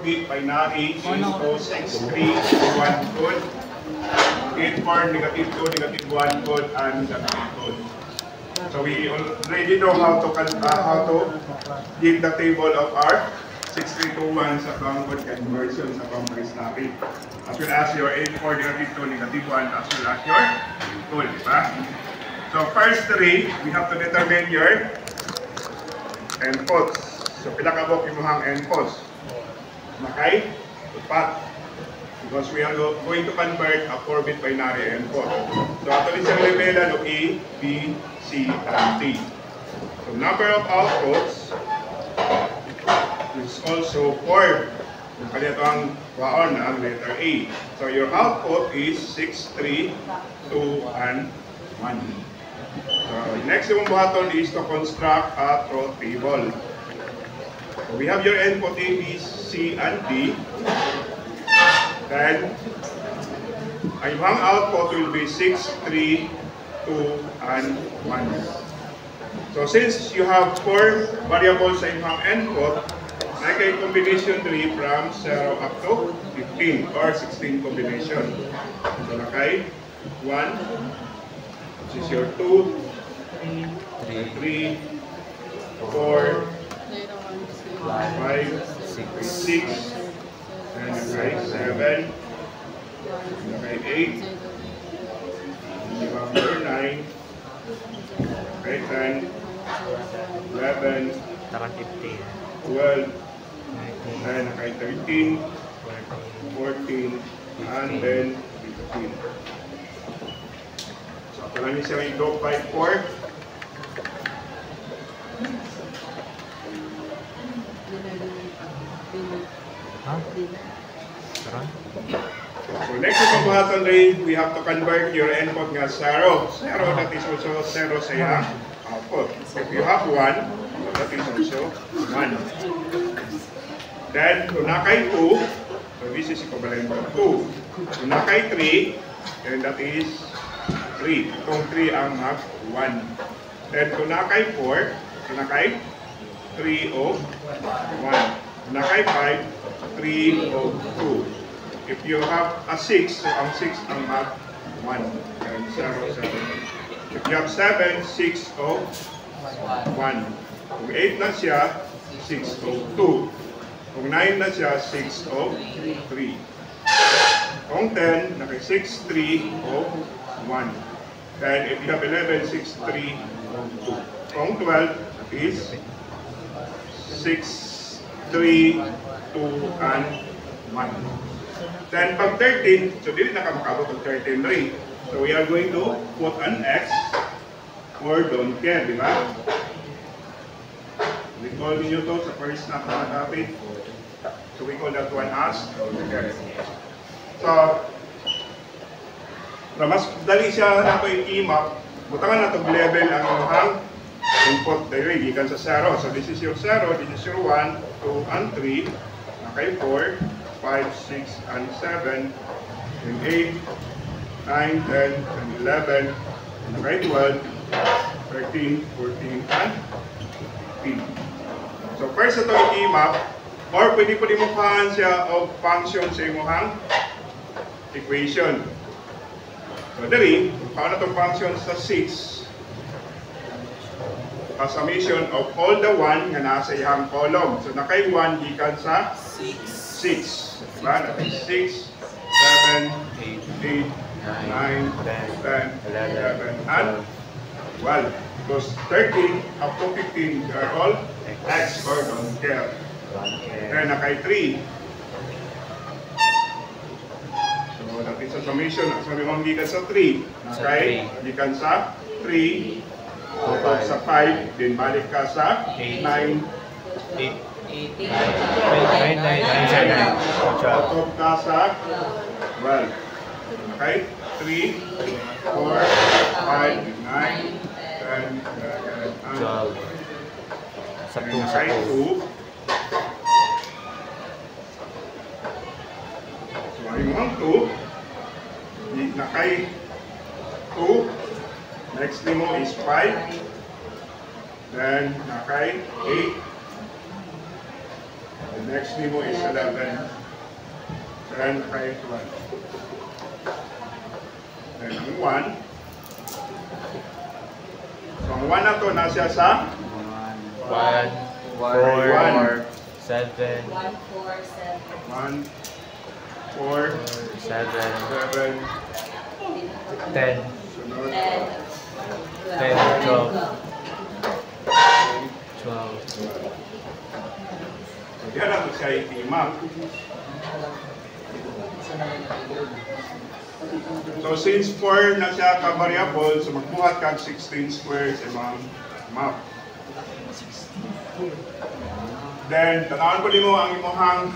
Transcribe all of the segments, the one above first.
Bit binary, 6, 1 code, 8, 4, negative 2, negative 1 code, and negative code. So we already know how to give the table of our 6321 sa Bangkod conversion sa Pamprisnari. As well as your 8, 4, negative 2, negative 1, as well as your code. Diba? So first three, we have to determine your endpoints. So pinakabok yung mga endpoints. Okay? Pat. Because we are going to convert a 4-bit binary endpoint. So ato din siyang levelan of A, B, C, and D. So number of outputs is also 4. Kung kanito ang waon ang letter A. So your output is 6, 3, 2, and 1. So next yung buhaton is to construct a truth table. So we have your input A, B, C, and D. Then, ang output will be 6, 3, 2, and 1. So since you have 4 variables sa inyong input, nakay combination tree from 0 up to 15 or 16 combination. So nakay 1, which is your 2, 3, 4, 5, 6, and okay, 7, okay, 8, number 9, okay, 10, 11, 12, and okay, 13, 14, and then 15. So, ito lang siya i-go by 4. So next yung pagbuhatan rin, we have to convert your input nga 0. 0, that is also 0 sa iyang output. If you have 1, that is also 1. Then, kung nakay 2, so this is equivalent to 2. Kung nakay 3, then that is 3. Kung 3 ang mag 1. Then, kung nakay 4, kung nakay 3 o 1. Nakay 5, 3 o 2. If you have a 6, so ang 6 ang mag 1. And 0, 0. If you have 7, 6 o 1. Kung 8 na siya, 6 o 2. Kung 9 na siya, 6 o 3. Kung 10, nakay 6, 3 o 1. Then if you have 11, 6, 3 o 2. Kung 12, is 6, 3, 2, and 1. Then pag 13, so dili na ka makabot ng 13 rin. So we are going to put an X or don't care, di ba? We call ninyo to sa first na kapatapit. So we call that one as don't care. So, mas dali siya na ito i-map. Butangan na itong level ang inyong input dahil gikan sa 0. So this is your 0, this is your 1, 2, and 3. Okay, 4, 5, 6, and 7, and 8, 9, 10, and 11, okay, 12, 13, 14, and 15. So first ito i-map, or pwede po limukahan siya of function sa imuhang equation. So dali, paano itong function sa 6? A summation of all the 1 nga nasa ihang column. So nakay 1 gikan sa 6. Diba? Nakay 6, 7, 8, 9, 10, 11, and 12. Because 13 up to 15 are all X or don't care. Then nakay 3. So that is a summation. Sabi mo gikan sa 3. Nakay gikan sa 3. Tutok sa 5, din balik ka sa 9, 8, 9, 9, 9, 9, tutok ka sa 12. Okay? 3, 4, 5, 9, 10, 11, 12. Okay, 2. So, ay mo ang 2. Nakay 2. Next mo is 5. Then, nakay 8. Next nimo is 11. Then kay 1. Then ang 1. So ang 1 na to nasa sa 1, 4, 7, 1, 4, 7. 1, 4, 7, 7, 10, sunod, 10, 12. 12. so diyan na to siya itimap. So since 4 na siya ka-variable, so magbuhat kag 16 squares imong map. Then, tanawin ko nimo ang imong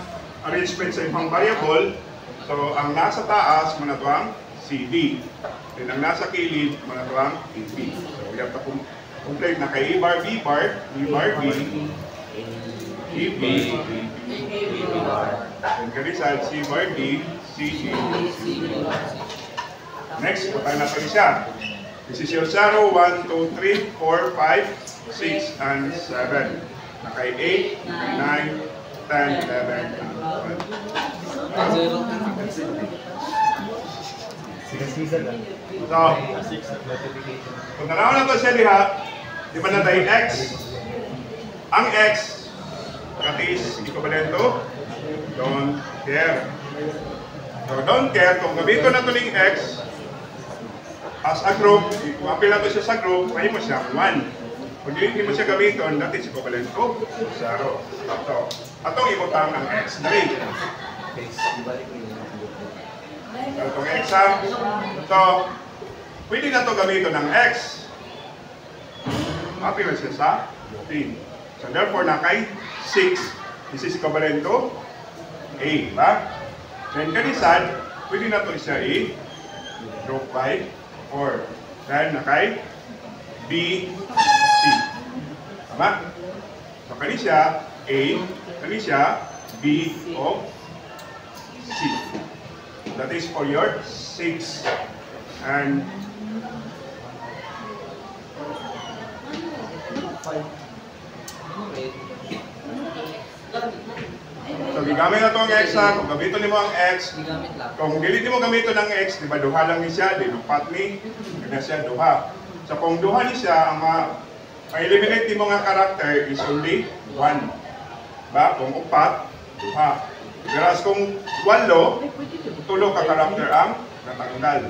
arrangement sa imong variable. So, ang nasa taas, manatwang CD. Then, ang nasa kilid, manatwang AB. So, we have to complete na kay A bar, B bar, B bar, B, AB, B bar. Then, kanisad, C bar, D, C, D, C. Next, putay na pa siya. This is your 0, 1, 2, 3, 4, 5, 6, and 7. Nakay 8, nakay 9, 10, 11, and Sisa lang. 12. So, kung nanaw na ito siya diha, di ba natay X? Ang X, that is equivalent to don't care. So, don't care, kung gamitin na ito ng X, as a group, kung apil na ito siya sa group, may mo siya 1. Kung hindi mo siya gamitin, that is equivalent to 0. Ito. Atong ibutang ang X. Dali. So, itong X ha. Ito. Pwede na ito gamitin ng X. Apil na siya sa 15. So, therefore, nakay 6. This is equivalent to A. Ba? Then, kanisad, pwede na ito siya i-group by 4. Then, nakay B, C. Tama? So, kani siya A, kani siya B o C. That is for your 6. And so, gigamit na itong X ha. Kung gamitin mo ang X, kung dili mo gamitin ng X, di ba duha lang ni siya, di lupat ni, kaya siya duha. So kung duha ni siya, ang ma-eliminate mo nga character is only 1. Ba? Kung upat, duha. Whereas kung 8, tulo ka character ang natanggal.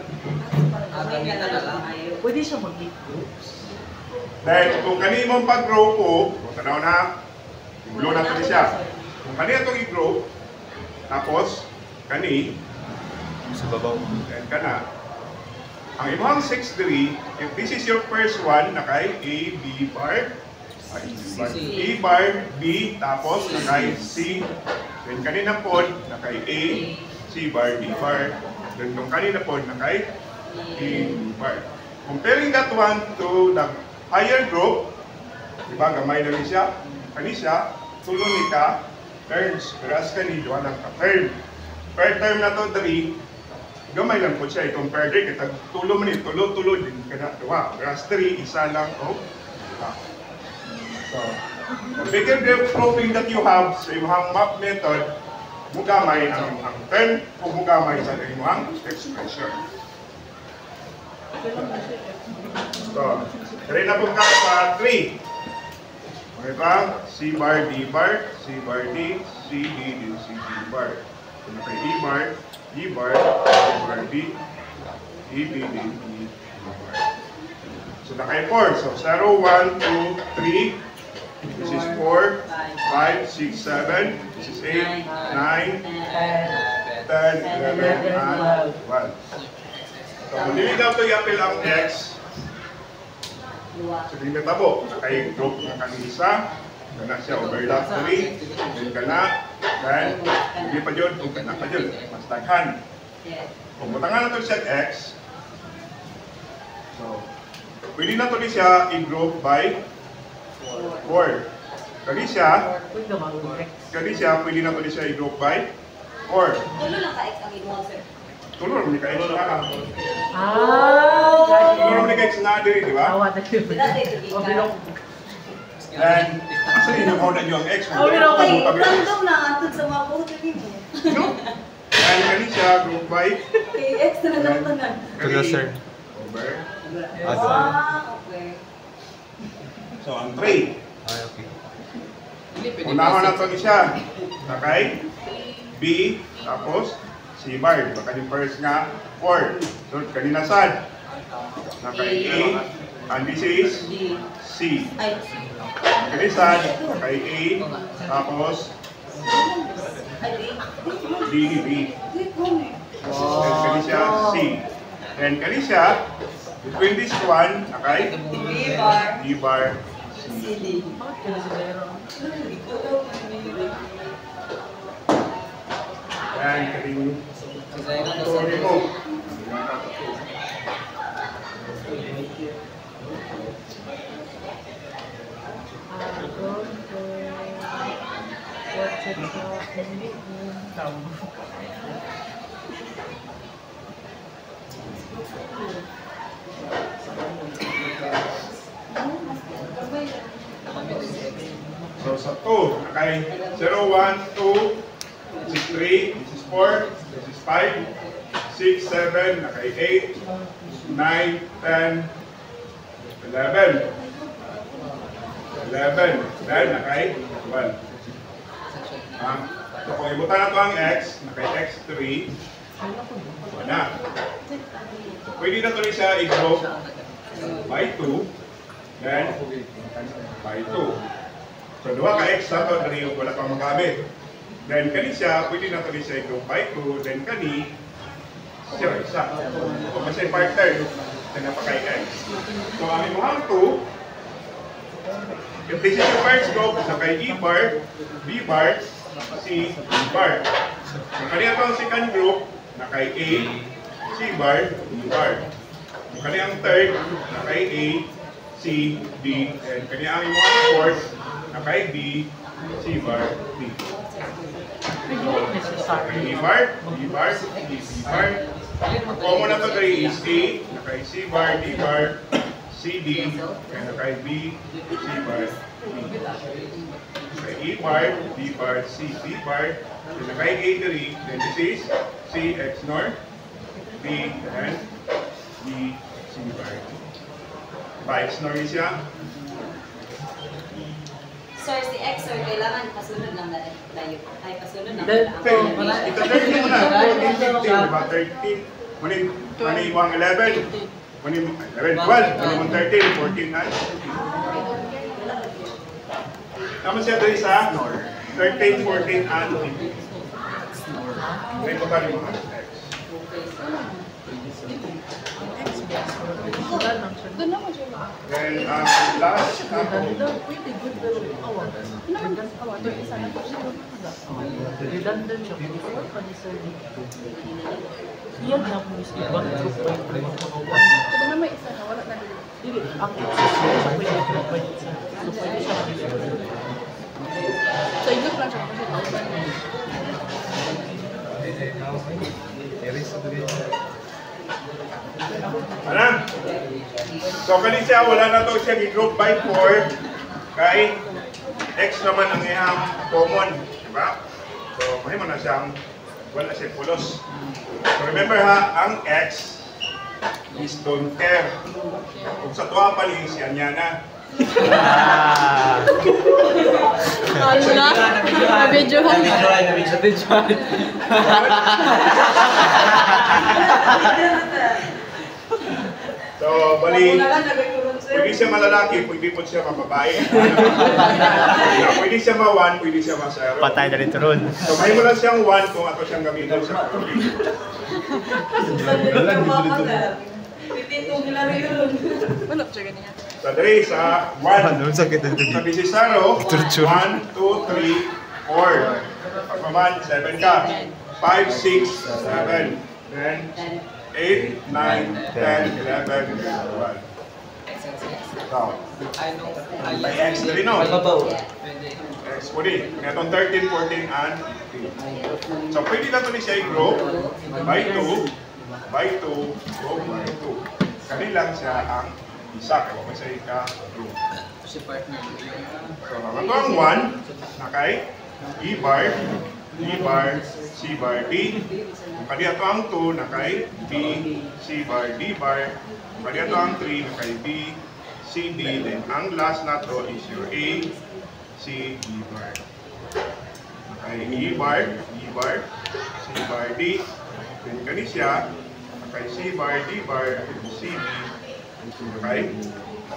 Pwede siya mag-make groups. Dahil kung kanimong pag-grow po, kung tanaw na, ibulo na ito siya. Kung kanina itong i-grow, tapos, kani, Sa babaw. and kana, ang imong 6-3, if this is your first one, nakay A, B bar, A bar, B, tapos nakay C. Then kanina po, nakay A, C bar, B bar. Then kung kanina po, nakay A, B bar. Comparing that one to the higher group, di ba, gamay na rin siya. Kani siya, tulo ni ka terms. Whereas kani, doon lang ka term. Per term na to 3, gamay lang po siya itong per day, kita tulo man yun, tulo din ka na duwa. Whereas 3, isa lang o duwa. So, the bigger the proving that you have sa imong map method, mugamay ang term o mugamay sa imong expression. So, kaya na po ka sa 3. Okay ba? C bar, D bar, C bar, D, C, D, D, C, D bar. So, naka E bar, E bar, E bar, D, E, B, D, E, bar. So, naka 4. So, 0, 1, 2, 3. This is 4, 5, 6, 7. This is 8, 9, 10, 11, and 12. So, kung hindi daw ito i-appeal ang X, so, hindi tabo. Nakay group na kanisa, kana siya overlap 3, then kana, then hindi pa yun, kung kana pa yun, mas daghan. Kung butangan na ito siya X, so, pwede na ito siya i-group by 4. Kani siya, pwede na ito siya i-group by 4. Tulo lang ka-X ang inuwag, sir. Tulo naman ni ka-X na lang. Ah! Tulo naman ni ka-X na diri, di ba? Awa na yun. Dati, O, bilong. And, actually, nakuha nyo ang X. Oh, pero Okay, Tabutag ang X. random na atod sa mga buhot na yun eh. No? And kani siya, group 5. Okay, X na lang tanan. Tulo, sir. Over. Okay. So, ang 3. Ay, okay. Unahon na ito ni siya. Okay? B, tapos C bar. Baka yung first nga 4. So, kanina sad. Nakay A, and this is D. C. Ay, Kanina sad, nakay A, tapos ay, D. D, B. Then kanina siya C. Then kanina siya, between this one, okay? B bar. D bar, C. CD. Yan, kanina. Sorry mo. So sa 2, okay? 0, 1, 2, this is 3, this is 4, this is 5, 6, 7, okay, 8, 9, 10, 11. 11. Then, okay, 12. So kung ibutan na ito ang X, okay, X3, wala. Pwede na ito rin siya i-group by 2, then by 2. So, duha ka X na ito, dari yung wala pang magamit. Then, kani siya, pwede na ito rin siya i-group by 2, then kani, siya, isa. So, kasi partner, ito na pa kay X. So, ang imuhang 2, if this is your first group, sa kay E bar, B bar, C, D bar. So, kani ang second group, na kay A, C bar, D bar. So, kani ang third, na kay A, C, D, and kani ang imuhang fourth, na kay B, C bar, D. Okay, E bar, D bar, D, D bar. Ang common na ito dahil is A, na kay C bar, D bar, C, D, and na kay B, C bar, D. Okay, E bar, D bar, C, D bar, and na kay A, then this is C, X nor, D, and D, C bar. X nor siya. Sir, si X, sir, kailangan pasunod lang na tayo. Ay, pasunod lang. Okay, ito 13 mo na. 14, 15, diba? 13, maning 11, maning 11, 12, maning 13, 14, and 15. Naman siya dali sa 13, 14, and 15. May punta rin mga X. Then, last na ito. So, igok lang siya kasi Alam? So, kani siya, wala na to siya i-group by 4 kay X naman ang iyang common. Diba? So, mahimo na siyang wala siya pulos. So, remember ha, ang X is don't care. Kung sa tuwa pa rin, siya niya na. Nabidyohan. So, bali, pwede siya malalaki, pwede po siya mababae. Pwede siya ma-1, pwede siya ma-0. Patay na rin ito ron. So, may mo lang siyang 1 kung ako siyang gamitin sa Wala siya ganyan. So, dali sa 1. Ano, sakit na ito. Sa Bisisaro, 1, 2, 3, 4. Pagpaman, 7 ka. 5, 6, 7. Then, 8, 9, 10, 11, 12. So, may X na rin, no? X po din. Itong 13, 14, and 15. So, pwede na ito ni siya i-group by 2, by 2, group by 2. Kanilang siya ang isa. Kaya may sa ika. Si partner. So, ang ang 1, nakay E bar, C bar, D. Kung kadi ato ang 2, nakay B, C bar, D bar. Kung kadi ato ang 3, nakay B, C, D. Then, ang last na to is your A, C, D bar. Nakay E bar, C bar, D. Then, kani siya, nakay C bar, D bar, C, D. Nakay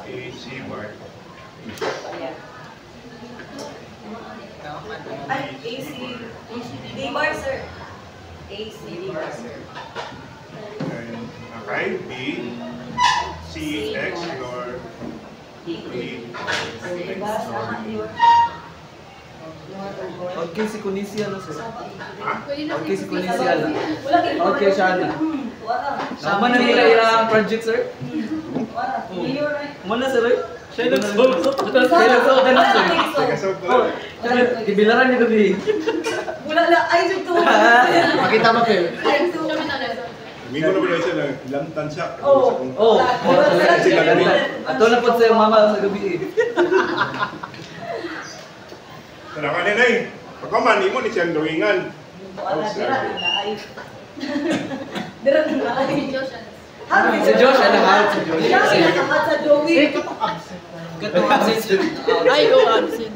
A, C bar. Ay, AC. D-bar, sir. AC, D-bar, sir. And nakay B, C, X, or E, X, Okay, si Kunisia na sir. ha? Okay, si Kunisia na. Wala kayo. Okay, siya na. Wala. Sama na nila yung project sir. Wala. You're right. Muna sir eh. Siya nagsuot. Siya nagsuot na sir. Teka, so, Ibilaran niyo gabi. Wala na. Ay, ito. Makita mo Phil. Mingo na ba siya na lamtan siya? Oo. Oh, ato na po sa iyong mama sa gabi eh. Sana ka nila eh. Pagkaman, mo ni siyang drawingan. Wala. Dira na. Ay. Dira na. Ay. Si Josh, ano ha? Si Josh. Sa Joey. Katong absence. Ay, oh, absent.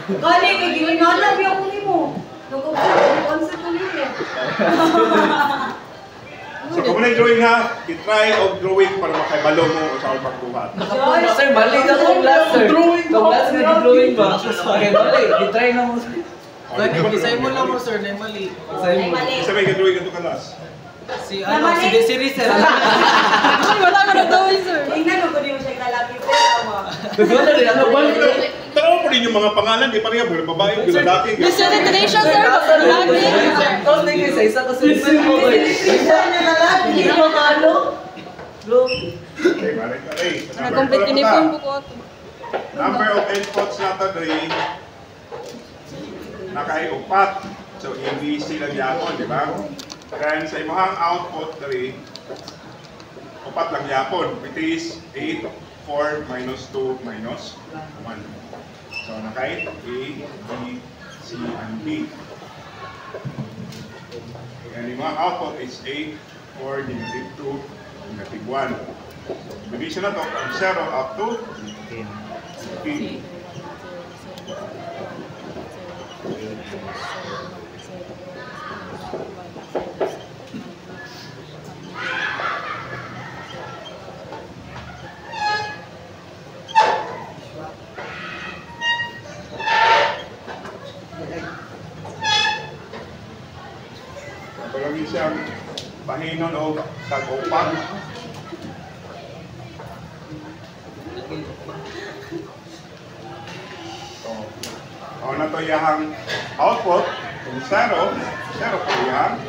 Kali, kay giwin nga lang yung uli mo. Nag-concept uli eh. So kung na drawing ha, i-try of drawing para makibalo mo o sa pagbuhat. Sir, mali ka kung last sir. Kung last nga di-drawing ba? Okay, mali. Di-try na mo sir. Design mo lang mo sir, na mali. Design mo. Isa may ka-drawing ka ito ka last. Si ano, si Desiree sir. Ay, wala ka na daw, sir. Tingnan mo kung di mo siya kalaki pero mo. Wala rin ano. Tanaw po rin yung mga pangalan, di pa rin yung babae, yung lalaki. Destination, sir. Lagi. Tapos na yung isa kasi mo. Isa na lalaki. Hindi mo kalo. Look. Okay, balik ka rin. Nag-complete uniform po ko. Number of inputs nato diri nakay-upat. So, ABC lang yapon, di ba? Then, sa imong output diri, upat lang yapon. It is 8, 4, minus 2, minus 1. So, nakay A, B, C, and D. And imong output is 8, 4, negative 2, negative 1. Division na to from 0 up to 15. Pagkagi siyang pahinon o tag-upan. O na to iyahang output, kung 0, 0 po iyahang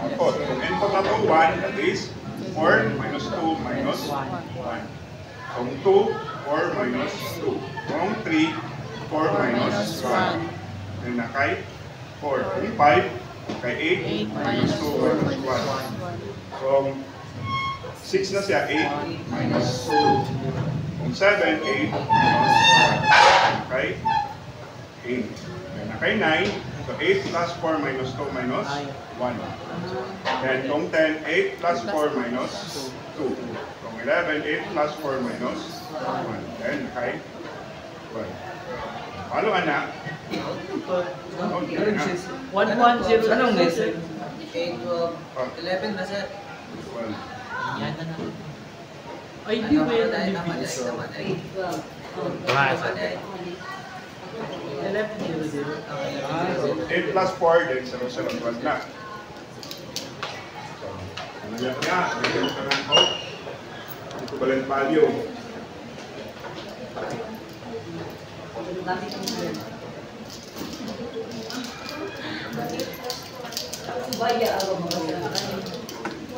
output. Kung input na to 1, that is 4 minus 2 minus 1. Kung 2, 4 minus 2. Kung 3, 4 minus 1. Then nakay 4. Kung 5, kay 8 minus 2 minus 1. Kung 6 na siya, 8 minus 2. Kung 7, 8 minus 1. Okay? 8. Then nakay 9. So 8 plus 4 minus 2 minus 1. Then kung 10, 8 plus 4 minus 2. Kung 11, 8 plus 4 minus 1. Then nakay 1. Palo anak? 110. Anong lesson? 8, 12, 11 na sir. 12. Yan na na. Ay, di ba yan? Tama na, tama na. 8 plus 4, then 0, 0, 12 na. So, ano yan nga? Nagyan ka ng equivalent value.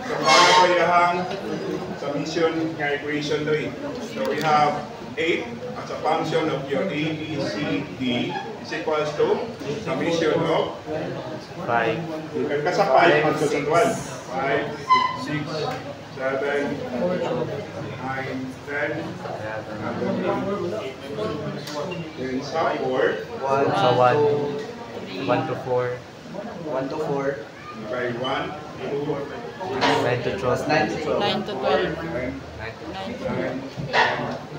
So, paano ko iyahang submission nga equation 3? So, we have 8 as a function of your A, B, C, D. is equals to summation of 5. ikan ka sa 5 hanggang sa 1. 5, 6, 7, 9, 10, 11, then sa 4, Sa 1 to 4. 1 to 4. okay, 1, 2, 9 to 12. 9 to 12. 9 to 12. 9, 9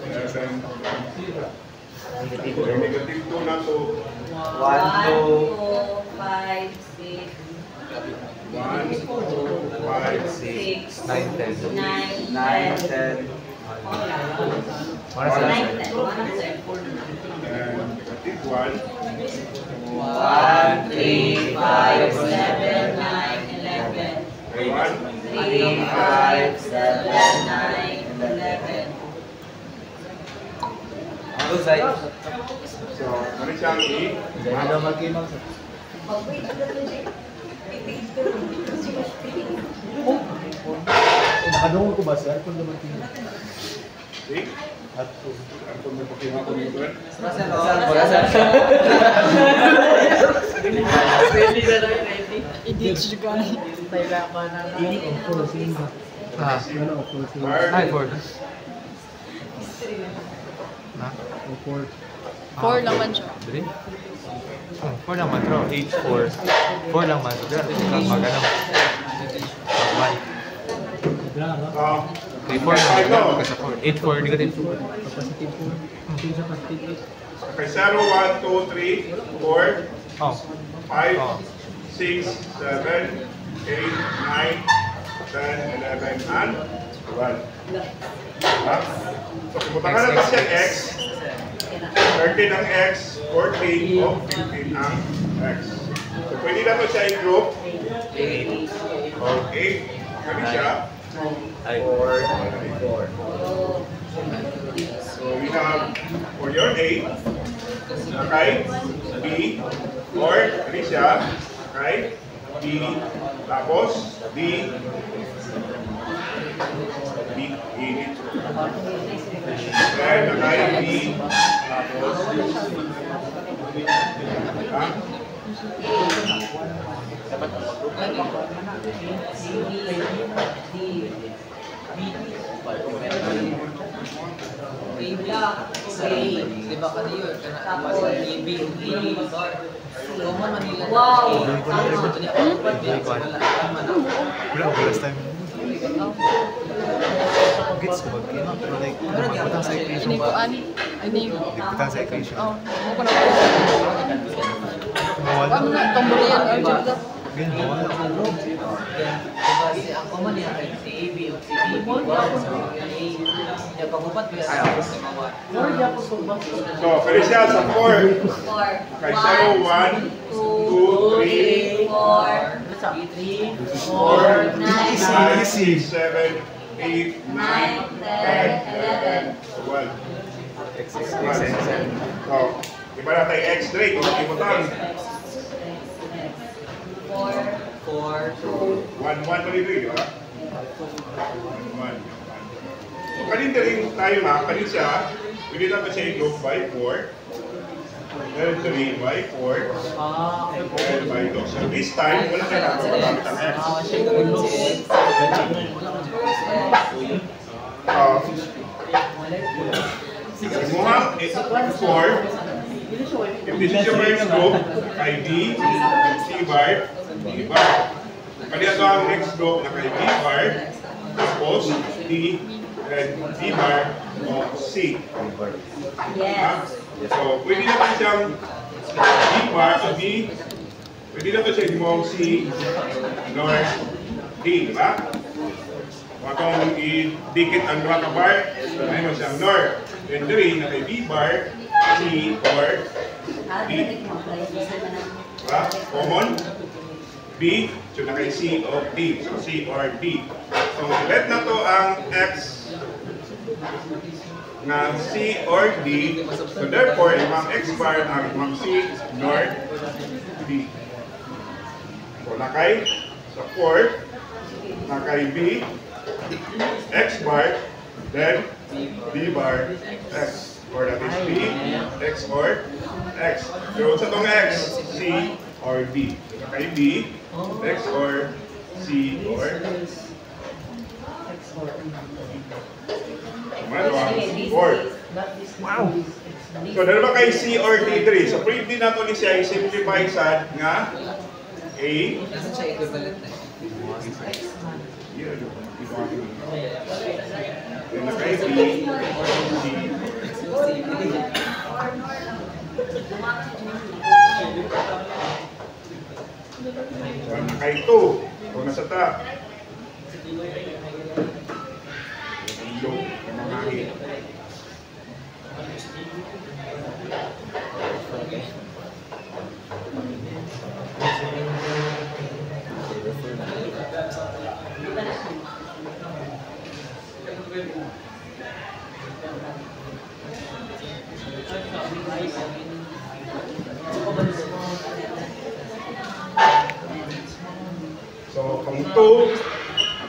11, Negative negative 2 na to 1 to 5, 6, 1, 5, 6, 9, 10. 9, 9, 10. Para sa 9, 10. 1 and negative 1, 1, 3, 5, 7, 9, 11. 1, 3, 5, 7, 9, 11. Two sides. so ano siyang i Ano mag-imang sa nakadungol ko ba sir? Kung naman tingin. see? At Ang kung may pakima ko nito eh. Russell, Wala sa I-ditch juga na. Ah, ay, 4. Ha? 4 naman siya. 3? Oh, 4 lang man, bro. 8, 4. 4 lang man. Grabe, kang magano. 1. So, 3, 4 lang. Grabe ka sa 4. 8, 4. Negative 2. okay, 0, 1, 2, 3, 4, Oh. 5, Oh. 6, 7, 8, 9, 10, 11, and 12. Diba? So, pumunta ka na sa X, 13 ang X, 14 o 15 ang X. So, pwede na ito siya i-group 8. or 8. Kami siya. Ay. 4. So, we have for your 8, okay, B, or kami siya, okay, B, tapos D, B, init. Then, okay, B, tapos, ha? Di ba kanina yun? AB bar. Common Manila. Wow! Wala ko last time. Gets ko ba? Pero like, matang sa equation Ini ko ba? ani. Ini. Matang sa equation. Oh, mo ko na. Mawala. Ano na tombolian algebra. Ganyan, mawala. Diba si ang common yan ay si AB o si B. Yung pagupat ko yan sa mga. So, kami siya sa 4. 4. Okay, 0, 1, 2, 3, 4, 4, 9, 6, 7, 8, 9, 10, 11, 12. So, iba na tayo X rate, kung hindi mo tayo. 4, 1, 1 pa rin di ba? 1. So, kanina rin tayo na, kanina siya, pwede natin siya i-group by 4. Then 3 by 4. Then by 2. So, this time, wala na nakagamit ang X. Mo ha, 4. If this is your next group, kay D, C bar, D bar. Kaya ito ang next group na kay B bar, tapos D, then D bar, o C. yes. So, pwede natin siyang D bar, so D, pwede natin siya hindi mo C, nor D, di ba? Kung akong i-dikit ang dua ka bar, ay mo siyang nor. Then 3 na kay B bar, C, or How do you apply this naman? diba? Common B, so na kay C of D. So C or D. So let na to ang X na C or D. So therefore, ang X bar ang C nor D. So nakay sa 4, nakay B, X bar, then D bar X. or that is B, X or X. So sa itong X, C or D. So kay B, X or C or Wow! So dalawa kay C or D3. So pwede na ito ni siya i-simplify sa nga A. Kasi siya equivalent na. Then na kay B, C. So na kay 2. So nasa ta. So kung 2,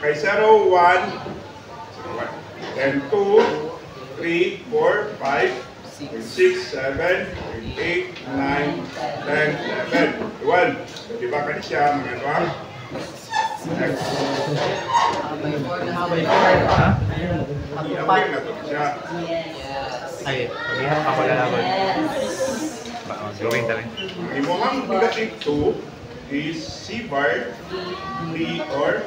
okay, 0, 1, then 2, 3, 4, 5, 6, 7, 8, 9, 10, 11, 12. So diba ka siya mga doang? X. Iapin na ito siya. Ay, pag-ihap ako lalaban. Gawin na rin. Ang imuhang negative 2 is C bar, D or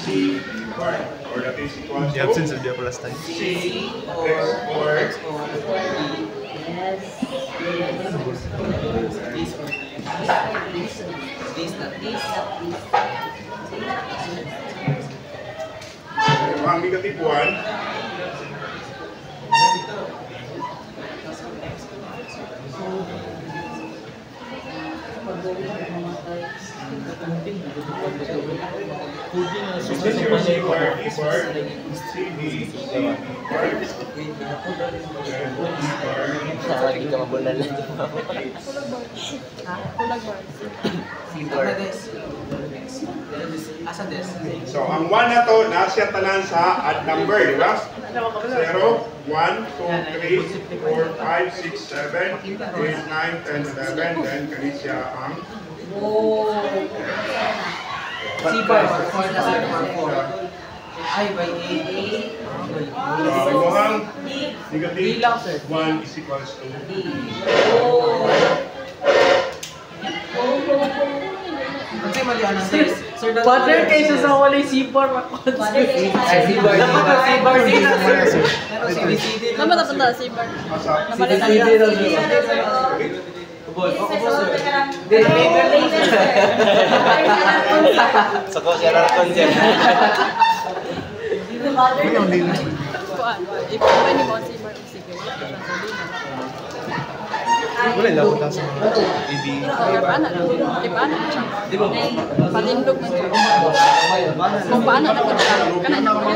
C bar. Or that is equal The absence to of the last time. C, X or ang negative 1 So this is C bar, D bar, C, D, C, D bar, Lagi ka mabulan lang. Kulag bar. Asa des? So ang 1 na to, nasa tanan sa odd number, di ba? 0, 1, 2, 3, 4, 5, 6, 7, 8, 9, 10, 11, then kanisya ang C bar, 4 na sa 4. Ay, by 8. So imuhang negative 1 is equals to Kasi mali ano, sir. Partner kaysa sa wala C4 records. Ay, C bar. Dapat ang C bar din na, sir. Pero CBCD. Naman napunta si bar. asa. Naman na CBCD lang. Sako siya na konser. Kuan. Ipapay ni mo si bar. Sige. Wala lang ako sa mga TV. Paano lang? Paano siya? Patindog na siya. Kung paano na ko siya? Kana na ko.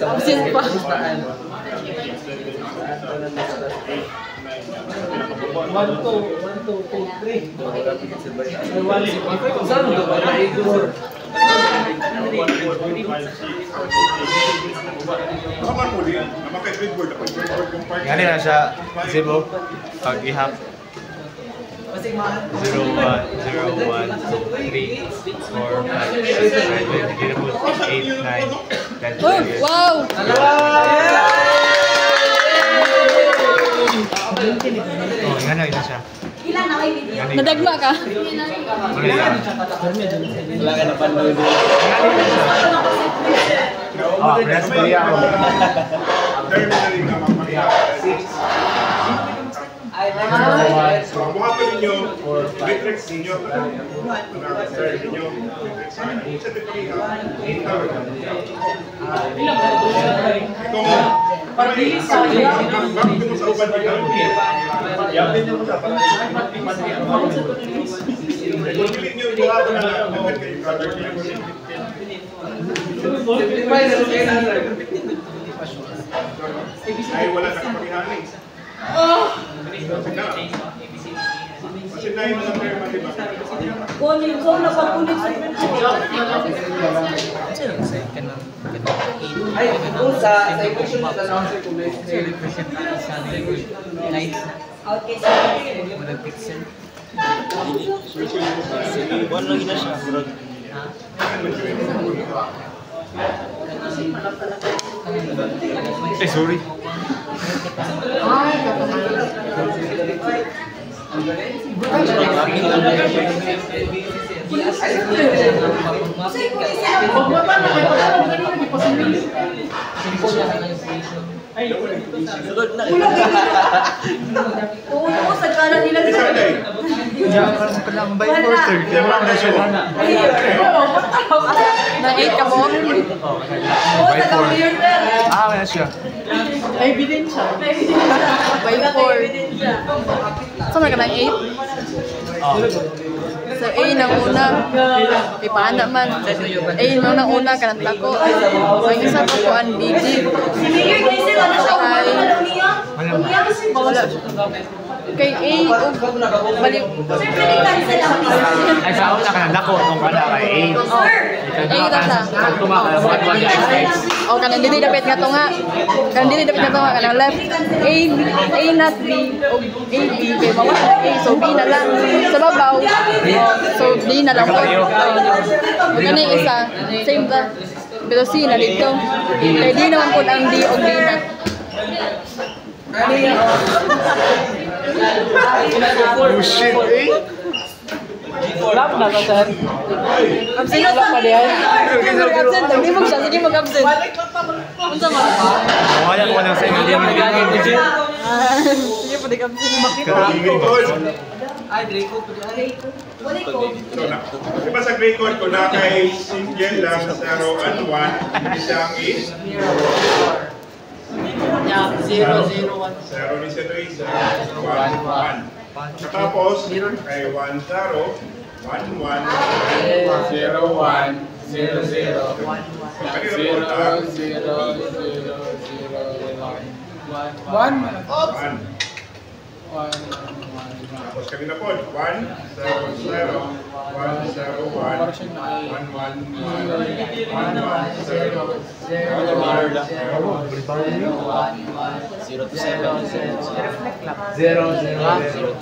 Absent pa. 1, 2, 3. Saan mo ba na i-door? Naman mo din, naman kay breadboard, kapag breadboard yung part. Yan na siya. Zero. Pag-ihap. 0, 1, 0, 1, 2, 3, 4, 5, 6, 7, 8, 9, 10, 11. Oh, wow! Oh, yan na, isa siya. Ilan na kayo video? Nadagma ka? Wala yan. Wala ka na panood. Ah, press ko yan. Terminally na mamaya. So, ang buhaton ninyo, matrix ninyo, sir ninyo, matrix sa itong pag-ilis sa bakit mo sa uban bigla? Yapin nyo mo sa kung pilit nyo buhaton na naman kayo brother ay wala na kapagihanin. Kasi na yung mga terma, di ba? Kunin ko na pag-ulit sa Ay, kung sa equation na answer ko guys. represent ang isa light na Okay, so walang pixel. One lang na siya. Eh, sorry. Sunod na. tulo sa kanan nila Isa na eh. Diyan ka lang by 4:30. Kaya wala na siya. Na 8 ka mo? By 4. Ah, wala siya. May ebidensya. By 4. Saan ka ng 8? So A nang una. Ipana man. A nang una ka ng tako. Ang isa pa po ang BG. Sinigir kayo sila na siya kung ano na niya. Wala. Kay A o balik. Sir, pwede cancel ang please. Ay, sa una ka na dako. Nung ka na kay 8. Sir, A tata. Pag tumakas, mag-1 yung XX. O kanang dili dapat nga to nga. Kanang dili dapat nga to nga kanang left. A not B o A B kay mawas na A so B na lang. Sa babaw. So D na lang po. Kani isa same ta. Pero C na dito. Kay D naman po ang D o B na. Oh shit, eh? Lap na ka sir. Absent wala pa diyan. Absent, hindi mo siya, sige mag-absent. Unsa man? Wala ko lang sa inyo. Hindi mo nagagawin ko dyan. Sige pa absent. Ay, Draco po ay. wala ko. So, diba sa grade code ko na kay single lang 0 and 1, isang is Yeah, 0, 0, 1. 0 ni Seto is 1, 1. Tapos, kay 1, 0, 1, 1, 0, 1, 0, 0. Kanina po ta? 1. Tapos kanina po, 1, 0, 0, 1, 0, 1, 1, 1, 1, 1, 0.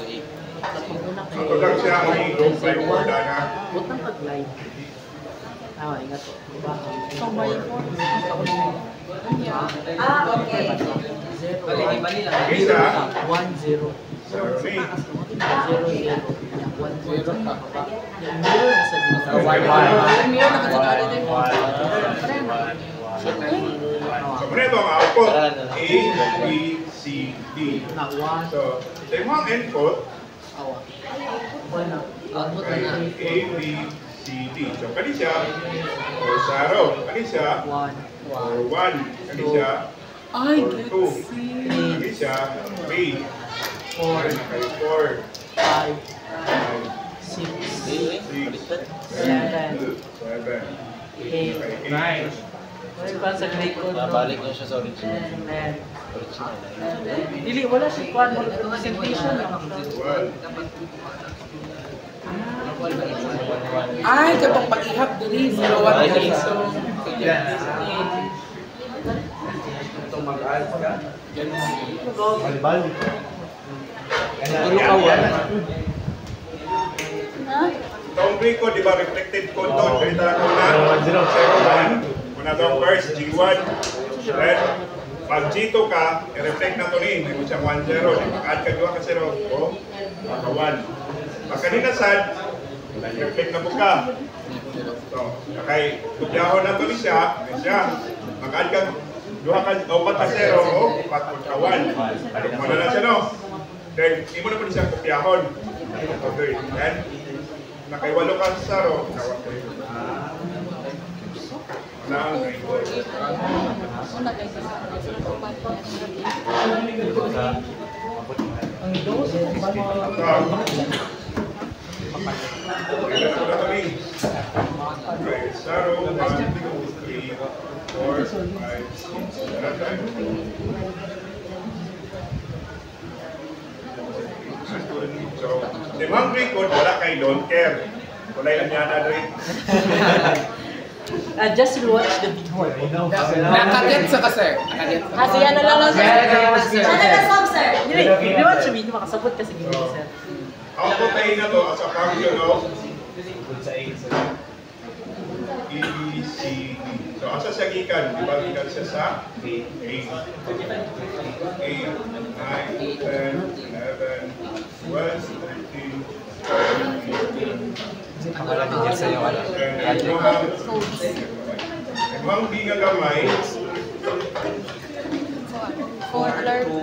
Ako lang siya may group by order na. Butang pag-live. Ah, ingat po. Okay. Bali lang. Isa, 1, 0. 0 ni. 0, 0. 1, 0. So, muna ito ang output. A, B, C, D. So, ito yung mga input. Kay A, B, C, D. So, kani siya, or 0. Kani siya, or 1. Kani siya, or 2. Kani siya, 3. 4. Kay 4. 5. 6. 7. 8. Sa grade code, no? Babalik niya siya sa original. Dili, wala siya kwan. Presentation lang. 1. Ay, kapag pag-ihap diri 0, 1, 3. So, Itong mag-aal ka? Balbal. tulo ka 1. Itong grade code, di ba, reflected code doon. Ganito na ko na. 0, 1. Muna itong first, G1. Then, pag G2 ka, i-reflect na ito ni. May mo siyang 1, 0. Pag-add ka 2 ka 0, o, maka 1. Pag kanina sad, reflect na po ka. So, kay tubyahon na ito ni siya, mag-add ka 2 ka, o 4 ka 0, o 4 ka 1. Muna na siya, no? Then, hindi mo na po siya kopyahon. Okay, then, nakaiwalo ka sa 0, nawag kayo. Una kay Di mang record, wala kay don't care. Wala yung niya na rin. Just watch the video. Nakaget sa kasi. Siya na lang sir. Sana na sub, sir. Hindi, watch the video, makasabot kasi video, sir. Output ay na to as a function of E, C, D. So, asa siya gikan? Di ba gikan siya sa A. 8, 9, 10, 11, 12, 13, 14, Pangalan niya sa iyo, ano? Ang di nga gamay, 4 alert. 4,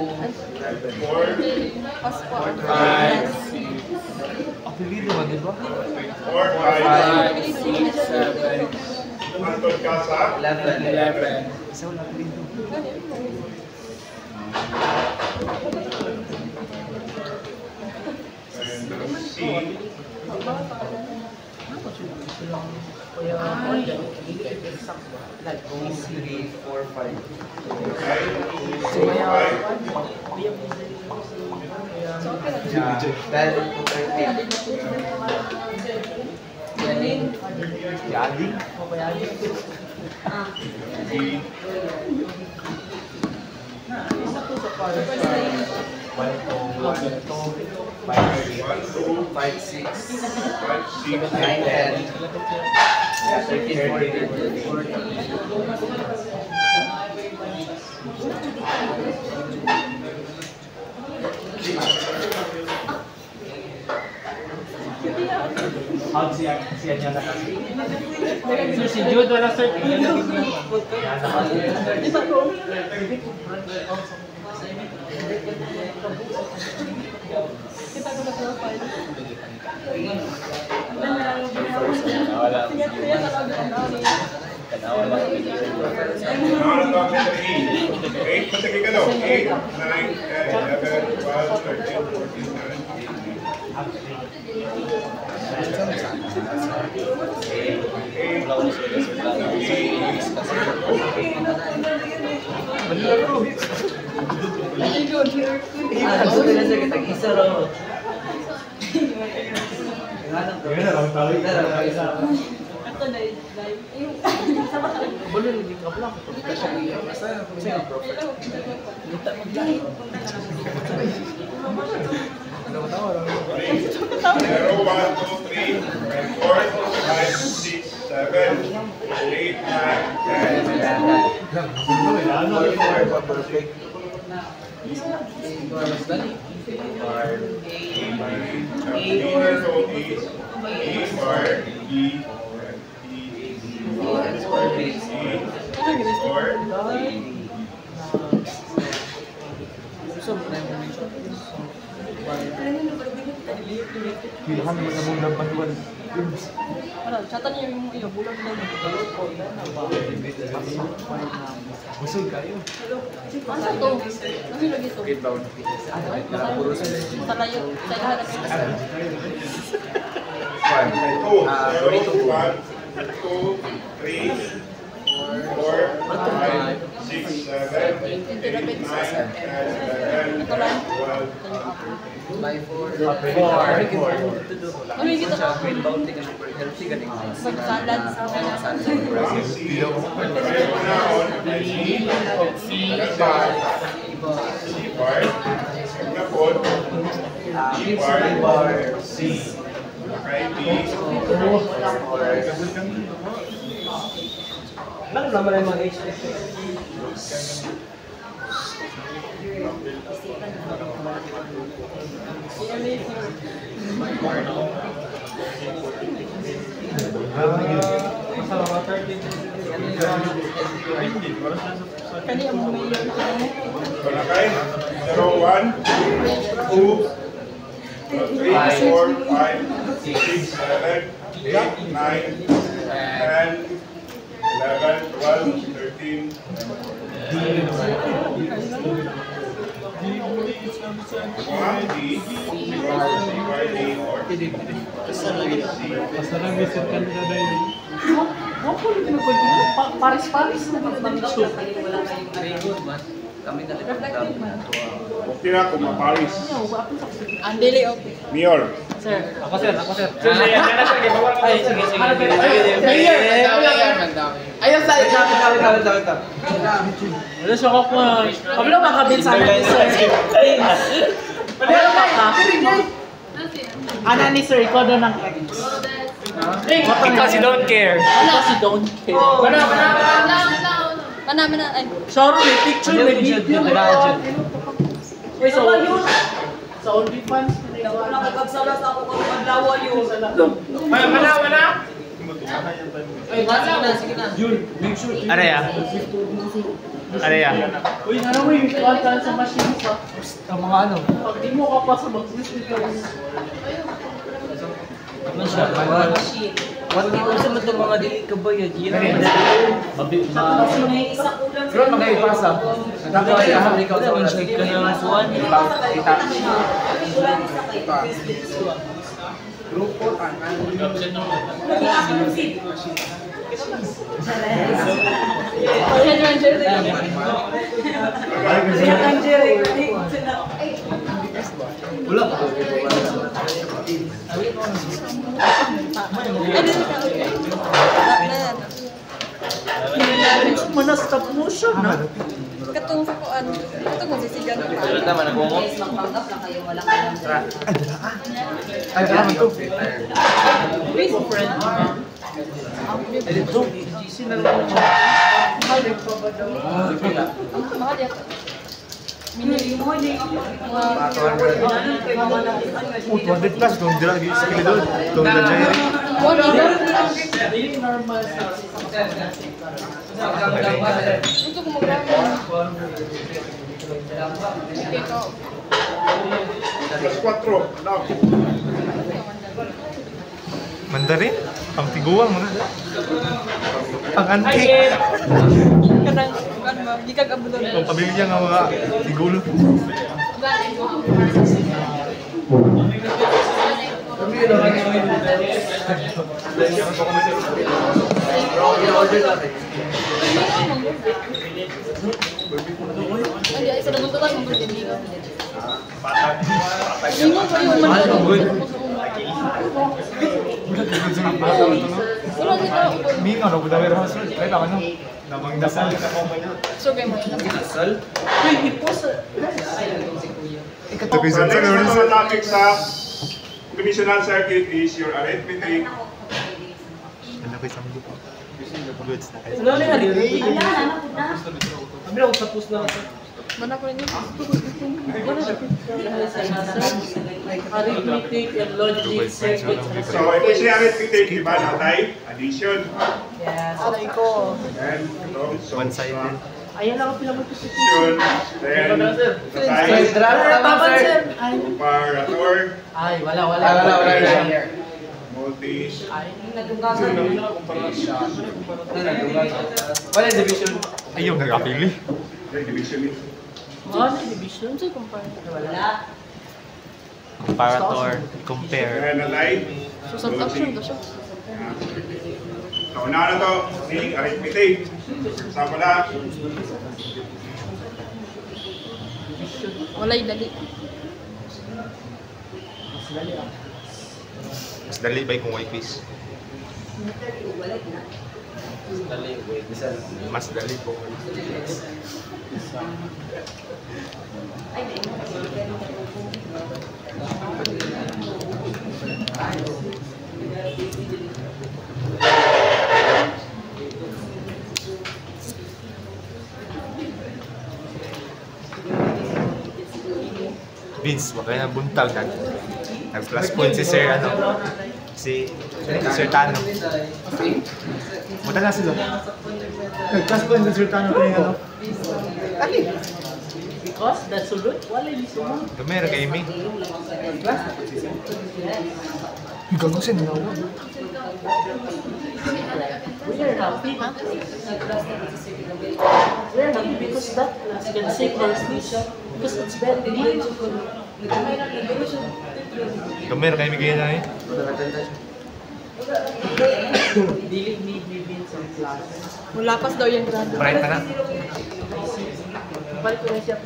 Passport. 5, Apelido man, di ba? 4, 5, Antod ka sa 11. Isa wala apelido. and C, Kaya, like, 3, 4, 5. 10, Yading? Ah. D, 5, 6, 5, 6, 9, 10. 13, 14. So, si Jude wala sir. Masagi ka daw. 8, 9, 10, 11, 12, 13, Pilahan naman na mong nampanuan. Chatan niyo yung bulag na Busog kayo. Asa to? Ano lagi to? Sa layo. Sa lahat ng 4. Ano yung kita ka? Magsalad sa Ano naman yung mga HTC? Kani mo may Okay? 0, 1, 2, 3, 4, 5, 6, 7, 8, 9, 10, 11, 12, 13, Paris-Paris na Wala kayong Kami na rin ang Okay na kung maparis. Ang dili okay. Mayor. Sir. Ako sir. Ay, sige. Ayun sa ito. Wala siya ko pa. Kabila makabit sa akin, sir. Pero ba? Ana ni sir, ikaw doon ng ex. Because you don't care. Because you don't care. Mana ay. Sorry, may picture, may video. Wait, so sa OnlyFans, Nakagsalas ako kung maglawa yun. Mana? Ay, sige na. Yun, make sure. Araya. Uy, ano mo yung content sa machine pa? Ang mga ano? Pag di mo ka pa sa mag-visit ka. Ano siya? What people sa mga mga dili ka ba yun? Pero mag-ipasa. Ikaw sa mga shake ka ng suwan. Grupo Wala pa. Mana stop motion na? Katong sa kuan. Katong masisigan pa. Tama na kung guys, magpanggap lang kayo, walang alam. Ay, kailangan to. Mahal yan. Minuli mo, hindi ako. 200 plus, kung dila sa kilidol. Kung dila dyan. Normal. Ito kung magkano. Ito. Plus 4. Now. Mandarin? Ang tiguang mo na. Ang antik. Kanang kan ba? Di ka kabulon. Ang pamilya nga mga tigulo. Ay, isa na buntutan mo din dito. Hindi mo pa yung Mingaw na buda meron sa try naman no. Namang dasal ka ko So game mo yun. Uy, i-post. So, next na mga topic sa conditional circuit is your arithmetic. Ano ko isang lupa. Goods na kayo. Wala na halili. Ala, anak ko na. Kami lang tapos na. Mana ko rin yun. Arithmetic and logic circuits. So, ito siya arithmetic, di ba? Natay, addition. Yes. Aray ko. And ito, so, One-sided. Ayan lang ako pinag-utusip. addition. Then, natay, Tapan, sir. comparator, Ay, wala. multi, Wala division. Ayaw nagapili. then division is. Ano division? Ano compare? Wala. Comparator. Compare. Then, natay, So subtraction to siya. So, una na to, ni arithmetic. Sama na, Walay dali. Mas dali ba kung white quiz? Mas dali po. Vince, wag kaya buntag na. Nag-plus point si Sir, si Sir Tano. Punta na sila. Nag-plus point si Sir Tano kanina, Because that's so good. Wala yung sumo. Gamera kay Amy. Gagawin siya nila. We are happy, huh? We are happy because that class can save our speech. Because it's very deep. Gamera kay Amy kaya na eh. Dili need me being some classes. Mulapas daw yung grado. Bright pa na. Balik ko na siya.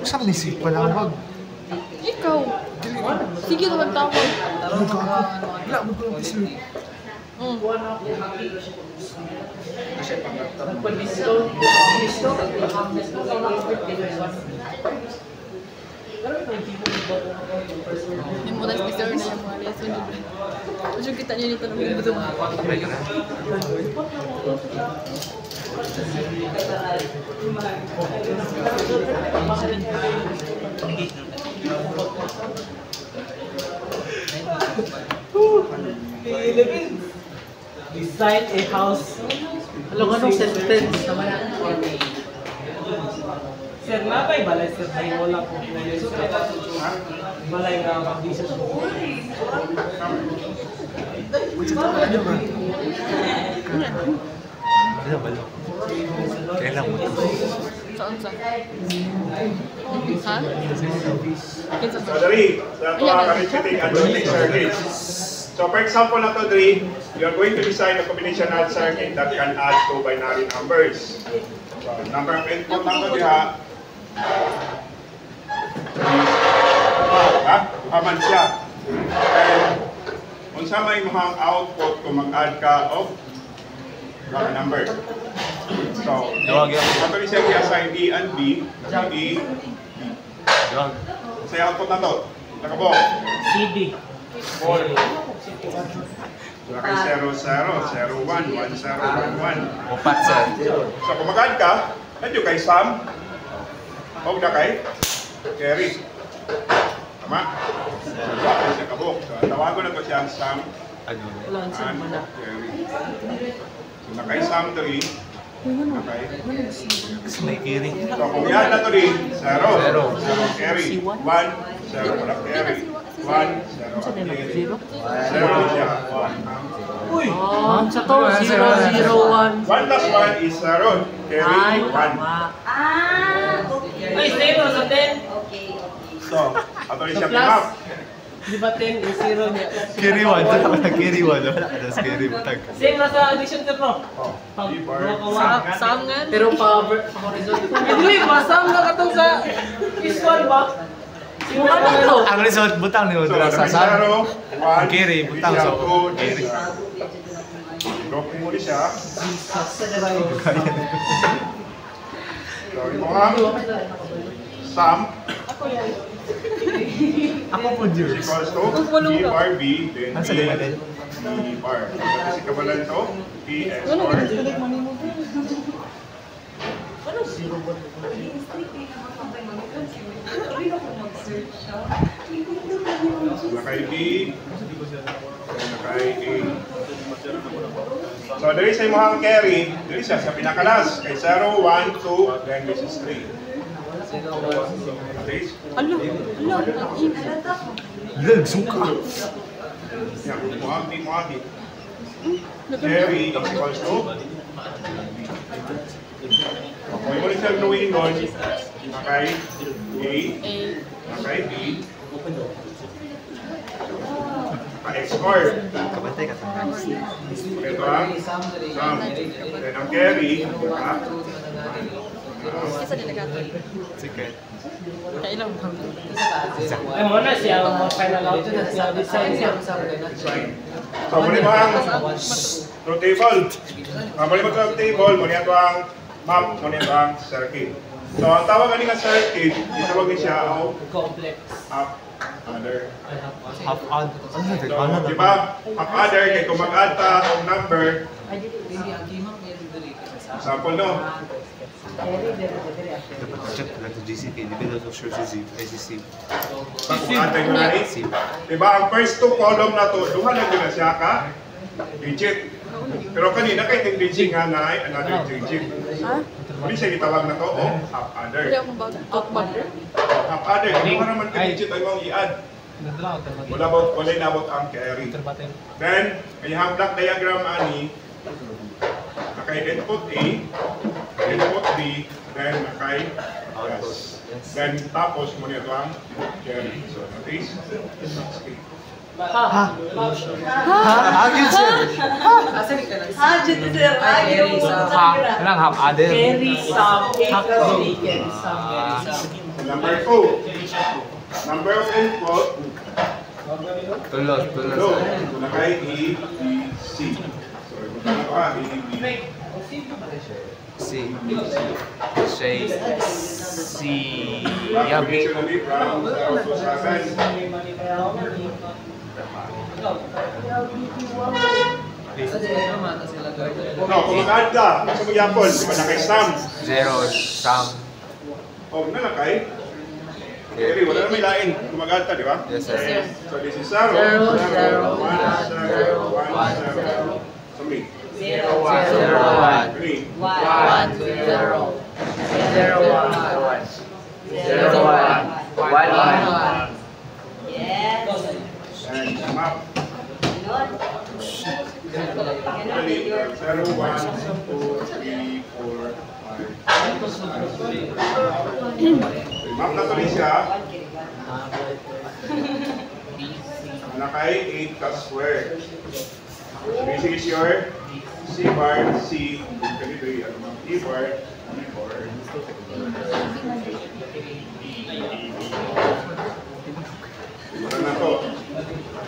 Saan nisip ko lang wag? Ikaw. Sige naman tawag. Wala mo ko lang isip. Hindi mo na speaker na yung mga lesson. Medyo kita niyo nito ng video. Ay, ka na. Design a house. Alam anong sentence naman? Sir, nabay balay sir, ay wala po. Balay nga mag-business mo. Ano ba? Kailan mo ito? Saan sa? Ha? Kinsa So, sa? Dre, sa ito ang arithmetic and logic circuits. So, for example na to, Dre, you are going to design a combinational circuit that can add two binary numbers. So, number of input na to diha. Haman siya. And, unsa may mahang output kung mag-add ka of number. So, ato ni siya i-assign A and B, A, B. Sa output na to, nakabo. CD. 4. Wala kay 0, 0, 0, 1, 1, 0, 1, 1. Upat, sir. So kung mag-add ka, nandiyo kay Sam, huwag na kay Kerry. Tama? Wala kay siya kabok. So tawago na to siya ang Sam Ano? Wala siya and mana. Kerry. So na kay Sam 3, na kay... Kasi may kiri. So kung yan na to rin, 0, 0. 0 Kerry, 1, 0 wala Kerry, 1, 0 Kerry, 0 siya, 1. Uy! Sa to, 001. 1 plus 1 is 0. Carry Ay, 1. tama. Ah! Ay, 0 sa 10. Okay, okay. So, ato rin siya Plus. pinap. Di ba 10 is 0 niya? Kiri 1. Wala ka na kiri 1. Wala ka na kiri 1. Same na sa addition sir no? Oh, Pag B bar. draw ka Sam nga? Pero pa horizontal. Hindi, masam na katong sa visual ba? Yung ano to? Ang result, butang ni So, Udra sa Sam. 0, 1, Carry, butang, so, carry. Drop mo rin siya. So, imo ha. Sum Ako po, Jules. equals to B bar B, then Ano sa lima din? B bar. Kasi kabalan to, B S bar. Nakay B, nakay A. So, there is a mohang carry. There is siya sa pinakalas. Kay 0, 1, 2, then this is 3. Okay? Alo, Lug, suka. Yan, mohang B, mohang B. Carry is equals to kung mo rin siya gawin nun, nakay A, nakay B, naka-XOR. Kabantay ka sa Ito ang sum. Then ang carry, naka Isa din nagkataon. Secret. Kailan mo? Ay mo na siya ang final out na siya design siya. design. So, muli mo ang truth table. Muli mo truth table, muli ito ang map, muli ito ang circuit. So, ang tawag nga circuit, itawag niya siya ang Complex. up, other. Half odd. Ano So, na? di ba, up, other, kaya kung mag-add ka ang number, example no, Dapat check lang sa GCK. Di ba ito sure si Zip? Ay, si Zip. pag mag-add mo na rin, Zip. di ba, ang first two column na to, duha lang din na siya ka, digit. Pero kanina kay digit nga na ay another digit. Ha? Muli siya itawag na to, up, other. Hindi akong talk back. Up, other, hindi mo naman ka-digit ay mong i-add. Wala inabot ang carry. Then, may block diagram ani, nakay input A, input B, then nakay yes. Then tapos mo nito ang carry. So that is 6A. Agad sir. Anong half other? Carry some, carry some. Number 2. Number of input. Tulog. So, nakay A, B, C. So, kung ano ka, A, B, C. Shay. C. Yabi. Traditionally from 0 to 7. No, kung mag-add ka, gusto mo yapon, di ba nakay sum? 0. Sum. O, na nakay? Carry, wala na may lain. Kung mag-add ka, di ba? Yes sir. So, this is 0, 0, 1, 0, 1, 0. So, me. 0, 1. 3. 1, 0, 1. Yes. And map. Ganon. Actually, 0, 1, 2, 3, 4, 5. Map na to rin siya. Nakay 8 plus square. So this is your C bar, C, ganito yung ano, E bar, E bar. Ano na to?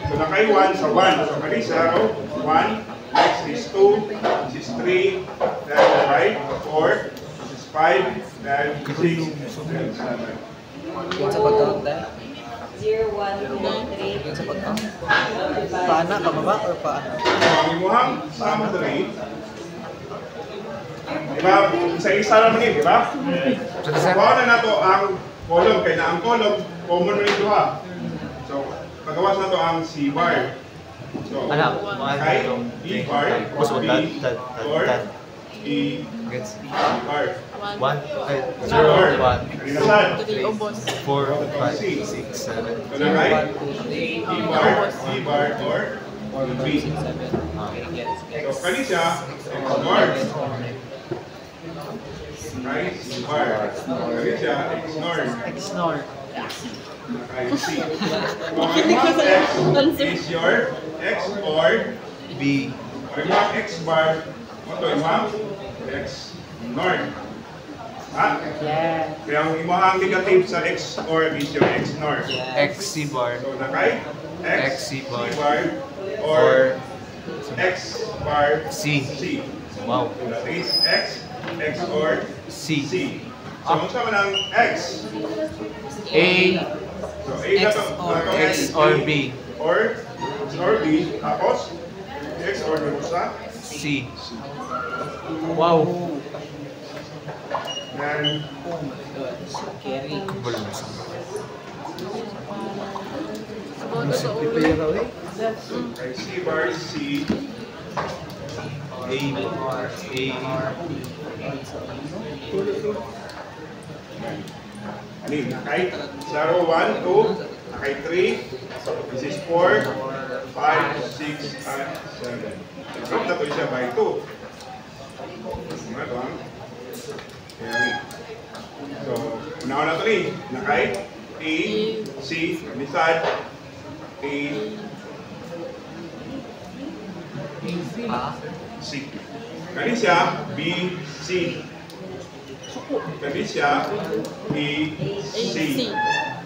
So nakay 1 sa 1. So kani 0, 1, next is 2, this is 3, then 5, 4, this is 5, then 6, then 7. Sa pag-count tayo. 0, 1, 2, 3. Sa pag-count. Paana ka ba or paano? Ang imuhang sum 3, diba? Isa-isa naman yun, diba? So, gawa na nato ang column, kaya na ang column, common rin ito ha. So, pagawas na to ang C bar. So, Anak, kay E bar, B, or E Gets. bar. 1, 0, 1, Rinasan. 4, 5, 6, 7. So, na kay E bar, or B. So, kani siya, XOR. Kay C bar. Kani siya, XOR. Ignore. Kay C. So, ang imang X is your X or B. Ang imang X bar, ito imang X NOR. Ha? Yeah. Kaya ang imahang negative sa X or is your X NOR. XC bar. So, nakay X XC bar. or X bar C. C. Wow. So, that is X, X or C. C. So, ang sama ng X. A. So, A na to. X or B. Or B. Tapos, X or B mo sa C. Wow. then Carry. Bulong na sa kay C bar C. A. Ano yun? Nakay 0, 1, 2, nakay 3, this is 4, 5, 6, and 7. Drop na to siya by 2. Ano ito ang carry. So, unawa na ito rin. Nakay A, C, lisad, A, C. Kani siya B, C. Kani siya B, C.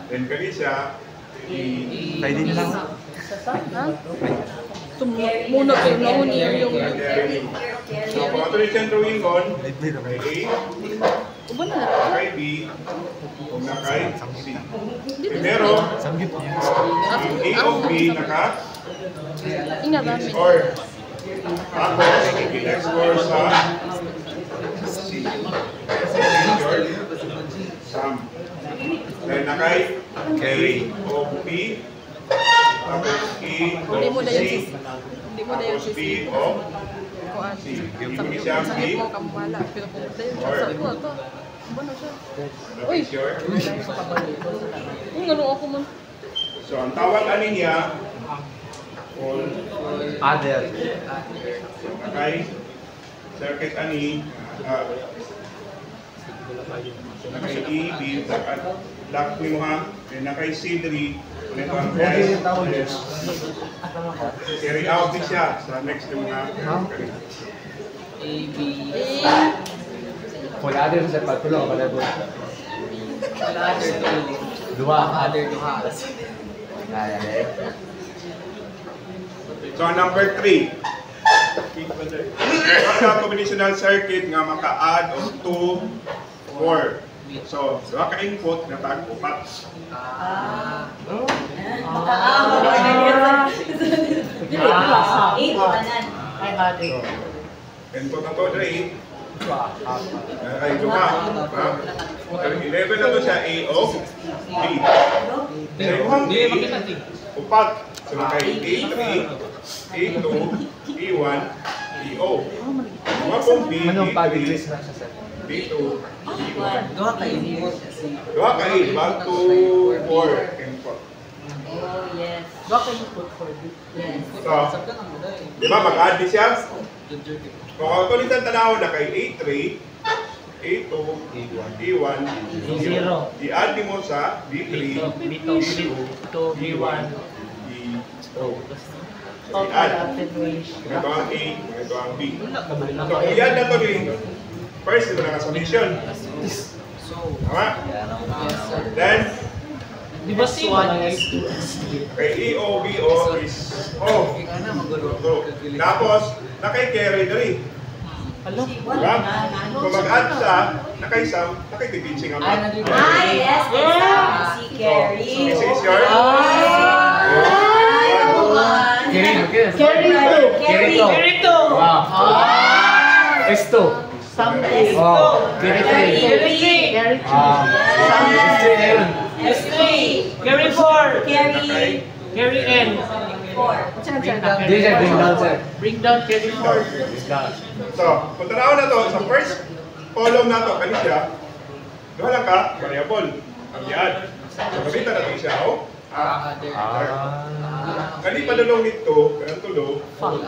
Then kani siya E, Pwede na lang. Muna kayo na huni yung... carry. So, kung ito rin siyang drawing on, kay A, Uban na lang. kay B, kung nakay C. Primero, Samgit niya. yung A o B naka Ingat ah. or tapos, i-explore sa C. Sum. Then nakay Carry. A o B, tapos E o Hindi mo na yun C, sis. Hindi mo na yun tapos sis. B o Kuan. C. Yung siya B, Sakit mo kamala. Pero pumunta yun. Sa ko ito. Uban na siya. that is your. Ano ako man. So, ang tawag ani niya, Other. nakay circuit ani, nakay A, B, lock mo ha. Then nakay C3, ulit ang S, S. Carry out din siya sa next yung mga A, B. Full other sa pagtulong pala doon. Wala other to ulit. Dua. Other to ha. Ay. So number 3. Mga combinational circuit nga maka-add of 2, 4. So, duha ka input nga tag-upat. Eight, tanan. Ay, hadi. Input ang to, Dre. Ay, duha. 11 na to siya, A o B. Sa yung B, upat. So, kay A3, A2, A1, AO. Mga pong B, Manong A3, pag-release na siya, sir? B2, B1. Doha ka input. Duha ka A, back to 4 input. Oh, yes. Bakit yung put for this? Yes. So, di ba mag-add din siya? Kung ako ulitan tanaw na kay A3, A2, A1, Zero. i-add mo sa B3, B2, B1. B2. Total I-add. attenuation. Ito ang A, ito ang B. So, i-add na ito rin. First, ito na summation. Tama? Then, Di ba same lang yung kay EO, BO is O. So, tapos, nakay-carry na rin. Hello? Diba? Kung mag-add sa, nakay-sum, nakay-teaching ang Ah, yes. Si Carrie. This is your... Carry to! S2. Something. Oh, carry 3. Carry S3 na yun. S3. Carry 4. Carrie. Carry N. 4. Bring down, sir. Bring down carry 4. Bring down. So, kung tanaw na to, sa first column na to, kani siya, doon lang ka, variable, ang i-add. So, gamitan natin siya, oh. Kani padulong nito, kanang tulo, Full.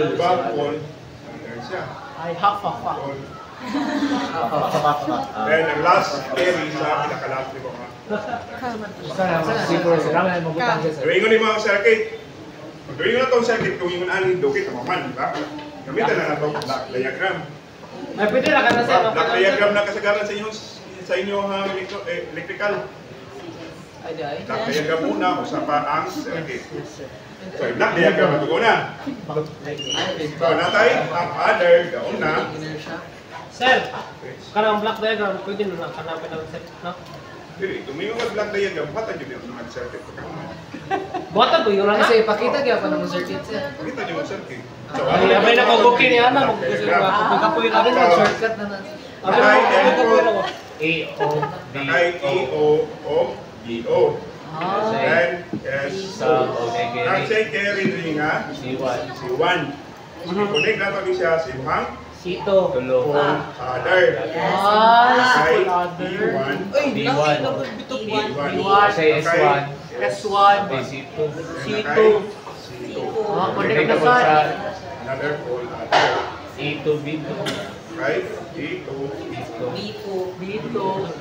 diba, full, ano siya, Ay, half. full. Then, ang last carry sa pinaka-last ni mo, ha. Sana, siguro sila na magbutang siya, sir. Gawin ko ni mga circuit. Pag gawin ko na itong circuit, kung yung alin, dukit ang maman, di ba? Gamitan na itong block diagram. Ay, pwede na ka na sir. Block diagram na kasagaran sa inyong electrical. Block diagram muna, usapa ang circuit. So, yung block diagram na ito na. So, natay, ang other, gaon na. Sir, karang black diagram, pwede na kanapin ang set, no? Dili, tumingo ka block diagram, patag yun yung mga circuit. Buwatan ko yun lang. Kasi ipakita kaya pa ng circuit siya. Pakita niyo yung circuit. So, Ay, abay na pag-booking ni Ana, magkakapoy na rin. Shortcut na na. Abay na pag-booking na ako. nakay EO o BO. Then, yes. Ang say carry rin nga, C1. C1. Connect na ito siya si Hang Sito. Tulo. Father. Ay, Nakay other. B1. B1. Say S1. S1. C2. C2. C2. Ah, connect Connect na mo sa Another full other. E2, B2. Right? E2. B2. B2.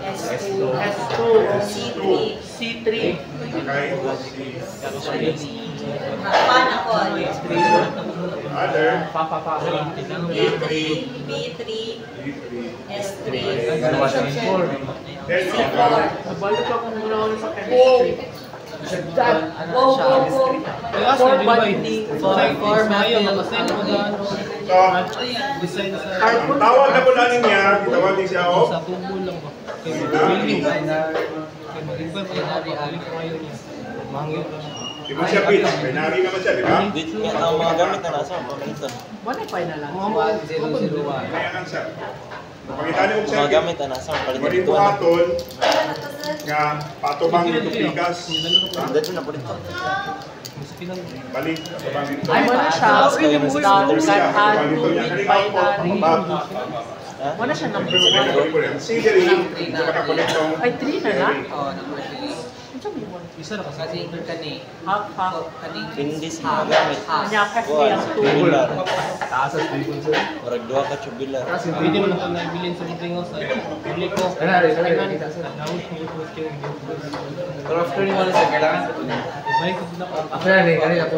S2. S2. C3. C3. Nakay C. Pan ako. Other. B3. B3. B3. S3. S4. Then, C4. Nabalik ako muna ulit sa chemistry. Wow, wow, wow. So, ang tawag na po namin niya, itawag din siya o di ba siya bit? Binary naman siya, di ba? Ang mga gamit na nasa pamilitan. Wala pa na lang. 1001. Kaya nga siya. Pakita niyo Mga siya. gamit na nasa pamilitan. Marin po aton nga patubang nito pikas. Dito na po dito. Balik, patubang nito. Ay, wala siya. Add tubig binary. Wala siya number 1. Sige rin, ito makakonect tong Ay, 3 na lang? Oh, number 3. Ano sabi 1? Isa na kasi. Kani. Half. Kani. Hindi sa mga gamit. Kanya FA ang Tubular. Taas at bigol sir. Marag duha ka tubular. Kasi Pwede mo lang nagbilin sa Bingos. Bili ko. kita sir. Pero after ni wala sa kailangan. May ko na. After na rin, kanina po.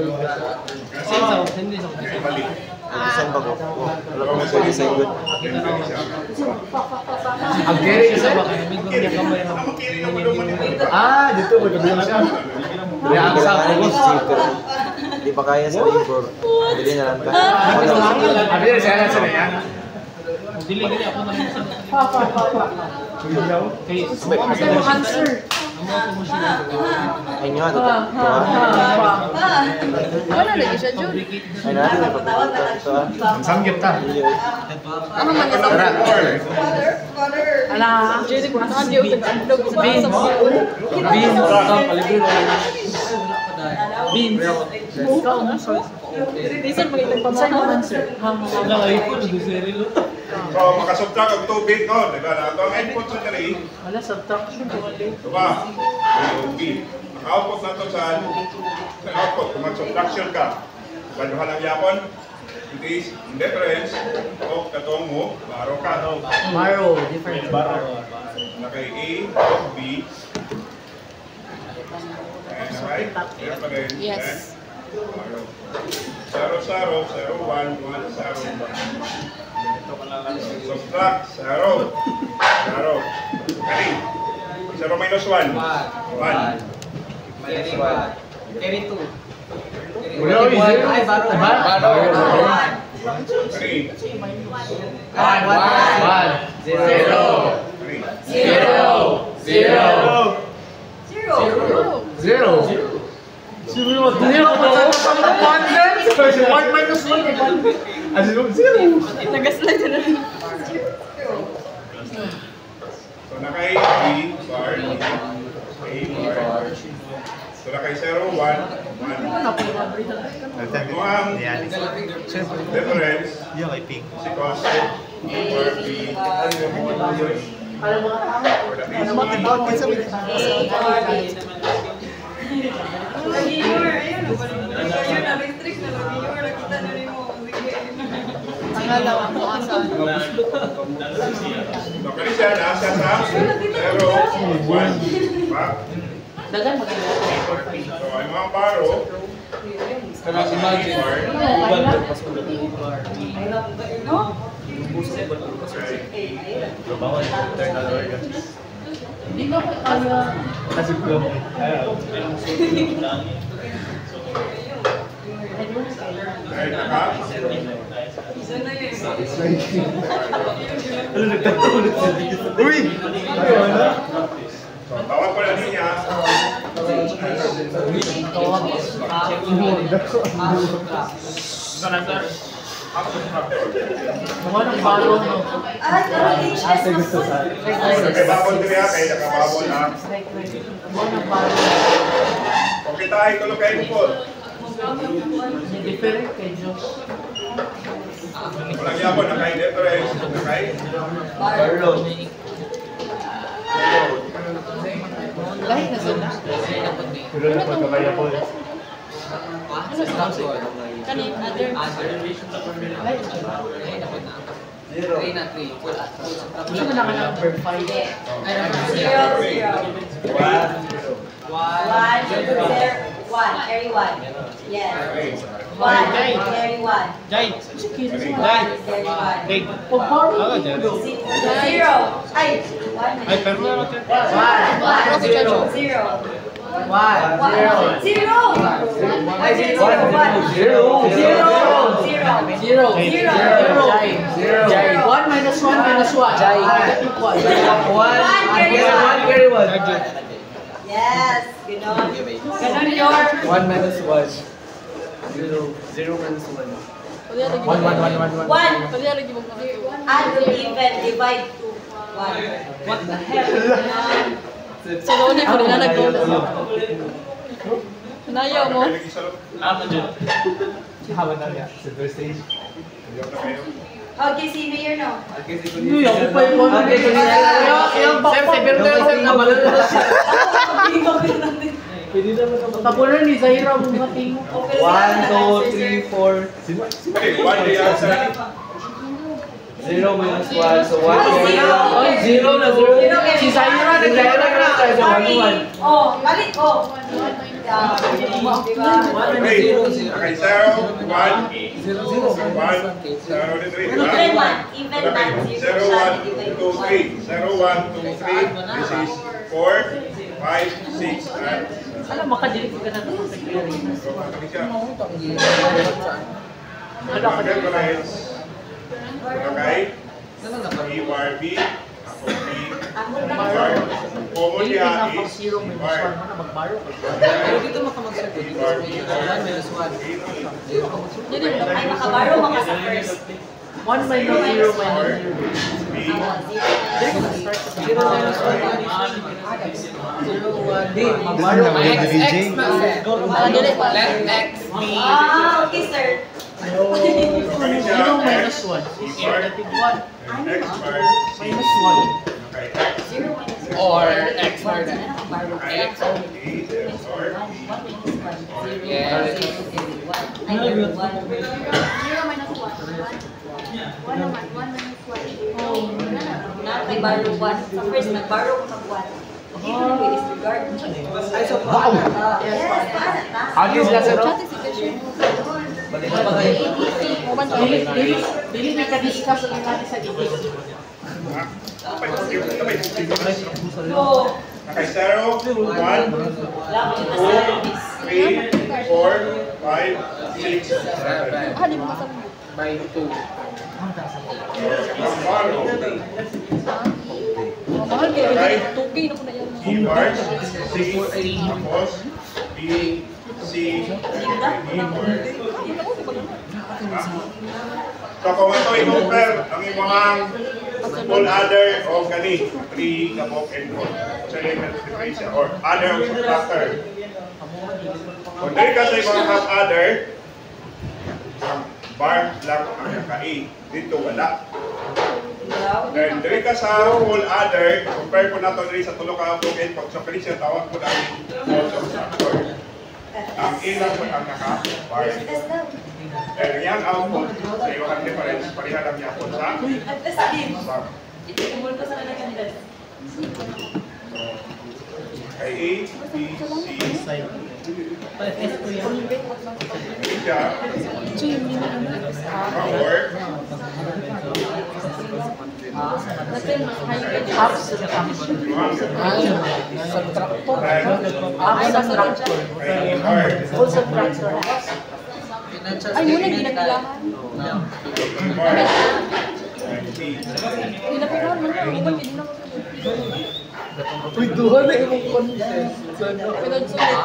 Kasi sa hindi sa Mali. Design bago. Wala ka mo sa design good. Ang carry isa isa ba ba? kaya may gumya kamay na. Ang kiri naman naman ito. Ah, dito mo kabilang na. Hindi ang sa Di pa kaya sa labor. Bili na lang ka. Abi na siya na sa yan. Dili gini ako na sa. Bilaw. Kay Kasi mo answer. Ay nyo, ito. Wala lagi siya, Jun. Ay natin na pagkakuta ito ah. Ang sanggip ta. Ano man ito? Ala, Jesse, kung nasaan di utag andog sa Beans. sa Beans. Beans. Ikaw na, so. Reason mo itong pamahalan. Answer. Wala ay ko nagserilo. So, makasubtract ang tubig no? Diba? Ito ang input sa dali. Wala subtraction ko wala. Diba? B. Naka-output na ito sa output. Kung mag-subtraction ka, baduhan ang yapon, it is difference of katong mo, baro ka. Maro, different baro. Nakay A of B. And right? Difference. Yes. Baro. 0, 0, 0, 1, 1, 0, 1. Subtract, 0. 0. Kali. 0 minus 1. 1. Carry 2. Wala ko easy. Ay, baro. Kali. 0. Sino mo tayo ko to? 1 minus 1. As in 0. Nag-slide na rin. So nakay B bar, A bar. So nakay 0, 1, 1. Mukhang difference Yung kay Pink. si cos A bar B. For that is B. Pangalawa mo asan. So kani siya nasa sa 0, 1. Diba? Dagan maganda. So ang mga baro, Kana imagine. Hindi ko kaya. Kasi ko. dahil naka, Uy! so tawag ko lang niya, Mga nang baro no. kay babon diriya, kay nakababon ha. Mga nang baro. Okay tayo, tulog kayo po. Different kay Diyos. Walang yapon, nakay difference, nakay Lahit na sila. Pero na pagkakaya ko. Kani, other. Hindi mo na ka number 5. 1, carry 1. Yes. 1, carry 1. Jai. Carry 1. Big. Pag-baro. 0. Ay, 1. Ay, pero na ka. 1, 0. 1, 0. Ay, 0, 0. 1 minus 1 minus 1. Jai. 1 carry 1. Yes, ganon. Ganon your 1 minus 1. 0 minus 1. Pwede lagi mo. 1. Pwede lagi mo. Add or even, divide to 1. What the hell? So, doon ko rin na nag-go. Nayaw mo. Hawa na niya. Center stage. Okay, si Mayor no? Hindi ako pa yung mga. Yung bakpak. Sir, pero na balon na siya. Pwede naman ako. Tapunan ni Zaira mong hating. 1, 2, 3, 4. Okay, 1 the answer. 0 minus 1. So 1. Oh, 0 na 0. Si Zaira na Zaira na 1, 1. Oh, balik ko. Diba? Okay, okay, 0, 1, 0, 1, 0, 3, Even man, even man. 0, 1, 2, 3, 0, 1, 2, 3, this is 4, 5, 6, and Alam, makadilig ka na ito sa clearing. so, kami siya. Wala ka Bakit wala is okay? ERB, ako B, ER. Common Hindi niya na pag is 0 minus 1 ER. mo na magbaro ka. Dito makamagsagot. 1 minus 1. Ay, makabaro maka sa first. 1 minus 0 minus 0. B, Hindi ka na-start sa 0 minus 1. 0, 1. Di, magbaro ka. DJ. Let X be. Ah, okay, sir. kami siya. 0 minus 1 is ER. negative 1. And X bar, Minus okay, X. 0 minus 1. Or X bar na. Okay, X. A, X or Yes. Kay baro 1. Sa first, nagbaro ko mag 1. Hindi ko na disregard. Ay, so paano? Yes, paano na? Agis na sa rock. Moment Dili may ka-discuss lang natin sa dito. No. Okay, 0, 1, 2, 3, 4, 5, 6, 7. Ah, di mo masabi. By 2. Baro, Mahal kayo. 2K na po na yan. E bars, C, tapos B, C, E bar. So kung ito i-compare ang imong full adder o gani, 3 kabok and 4. So yung differential or adder o subtractor. Kung dahil ka sa imong half adder, ang bar lang ang naka-A. Dito wala. Then dahil ka sa full adder, compare po nato dahil sa tulo ka kabok and pag sa differential tawag po namin full subtractor. Ang A lang po ang naka-bar. Pero yan output sa iyong difference, pariha lang niya po sa sum. Itumul ko sa nagkandas. Kay A, B, C, siya, power, Half subtraction. Subtractor. Half subtraction. kay R, Full subtraction. Ay, muna ginagbilangan. R, kay B. Pinapinawan mo na. Huwag hindi na Uy, duha na imong contest. pinagsulit.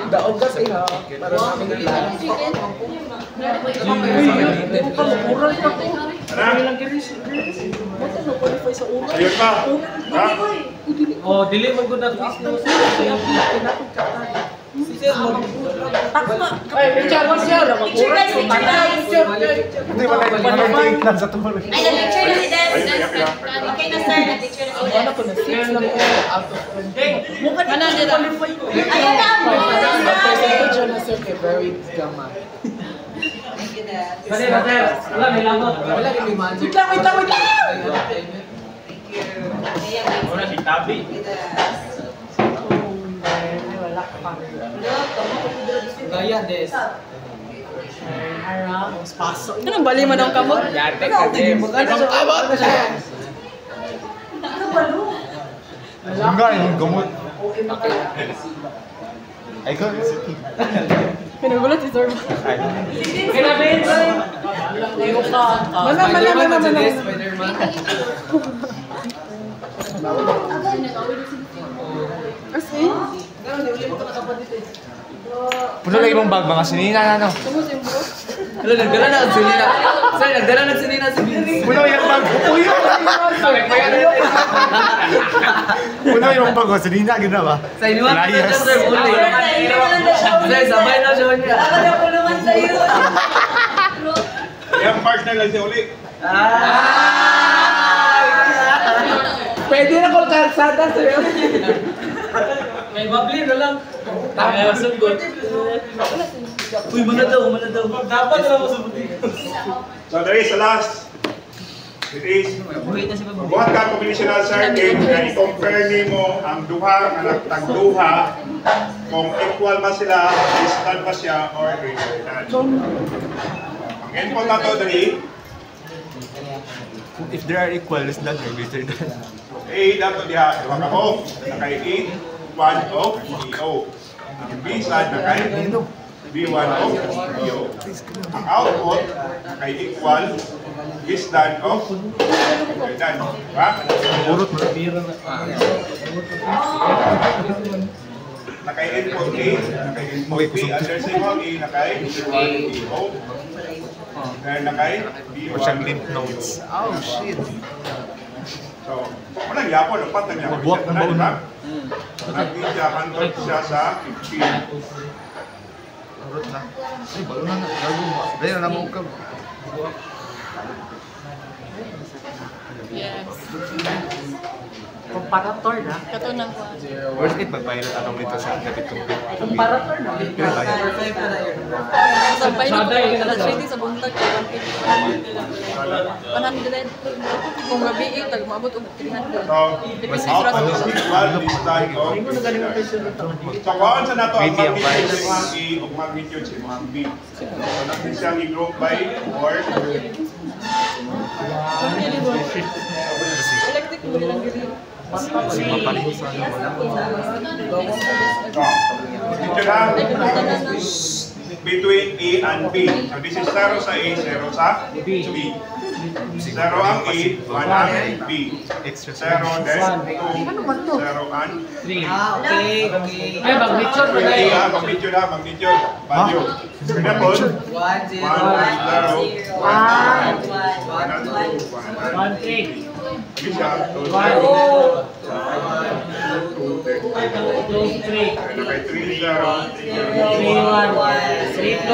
Daog ka siya. Para namin lang. Chicken. Uy, ka makural ka ko. Ano? Ilang giris. Buti na qualify sa una. Ayun pa. Ha? Oh, dili man gud na quiz no. Ay, picture mo siya. Picture guys, picture guys. Hindi, wala yung lang sa tumulong. Ay, nag-picture na si Des. Ay, kaya. Okay na sir, nag-picture na si Des. Ano ko na share lang ko out of 10. Mukha na din qualify ko. Ayun na ang Picture na sir kay very gamma. Dali, dali. Wala may lamot. Wala ni magic. Wait lang, wait lang, wait lang. Wala si Tabi. Wala ka. Gaya des. Harang, spaso. Anong bali mo ng kamot? Yate ka des. Anong kamot? Enggak, yung gamot. Okay. Ay, ikaw yung sige. Pinagulat si Sir. Kinabit. Ayaw ka. Spider-Man sa des, Spider-Man. As in? Puno lagi mong bag, mga sinina na, no? Tumo si bro. Hello, nagdala na ang sinina. Sir, nagdala na ang sinina si Vince. Puno yung bag. Uy! Puno yung bag, oh, sinina, gina ba? Sa iniwan na Layas. sir, uli. Sir, sabay na siya niya. Ako na po naman sa'yo. Yung part na lang siya uli. Pwede na kung kalsada sir. May babli na lang. Tayo sugod. Uy, mana daw. Dapat na masubot. So there is a last. It is buhat ka combinational circuit na i-compare nimo ang duha nga nagtagduha kung equal ba sila, distant ba siya, or greater than. Ang input na to dali, If they are equal, less than or greater than. A dato diha duha ka off, nakay A, 1 of BO. Ang B side nakay B1 of BO. Ang output nakay equal distant of greater than. Diba? Urot mo. Naka-input A, naka-input B, under symbol A, naka-BO, and naka-B1. Siyang lymph nodes. Oh, shit. So, walang yapon, upat na niya. Mabuhat ng baon na. Naging siya, handled siya sa 15. Urot na. Ay, balo na. Gago mo. Dahil na mo ka. Yes. Comparator na. Kato nang kuha. Worth it magpahilot atong dito sa David Compute. Comparator na. Pila tayo? Sa bayan ko na trading sa buntag 100. Kung gabi tag maabot og 300. So, output equal distant of greater. So, kung sa nato ang magnitude sa imong A o magnitude sa imong B. So, natin siyang i-group by 4. Electric mo lang gid. Mapareho sa ano. Ito lang, between A and B. So this is 0 sa A, 0 sa B. 0 ang A, 1 ang B. 0, then 2, 0 and 3. Ay, magnitude So yung A, magnitude ha, magnitude, value. For example, 1, 0, 1, 1, 2, 1, 3. Bisa, 2, 0, 1, 2, 3. Nakay 3, 0, 3-1, 3-2,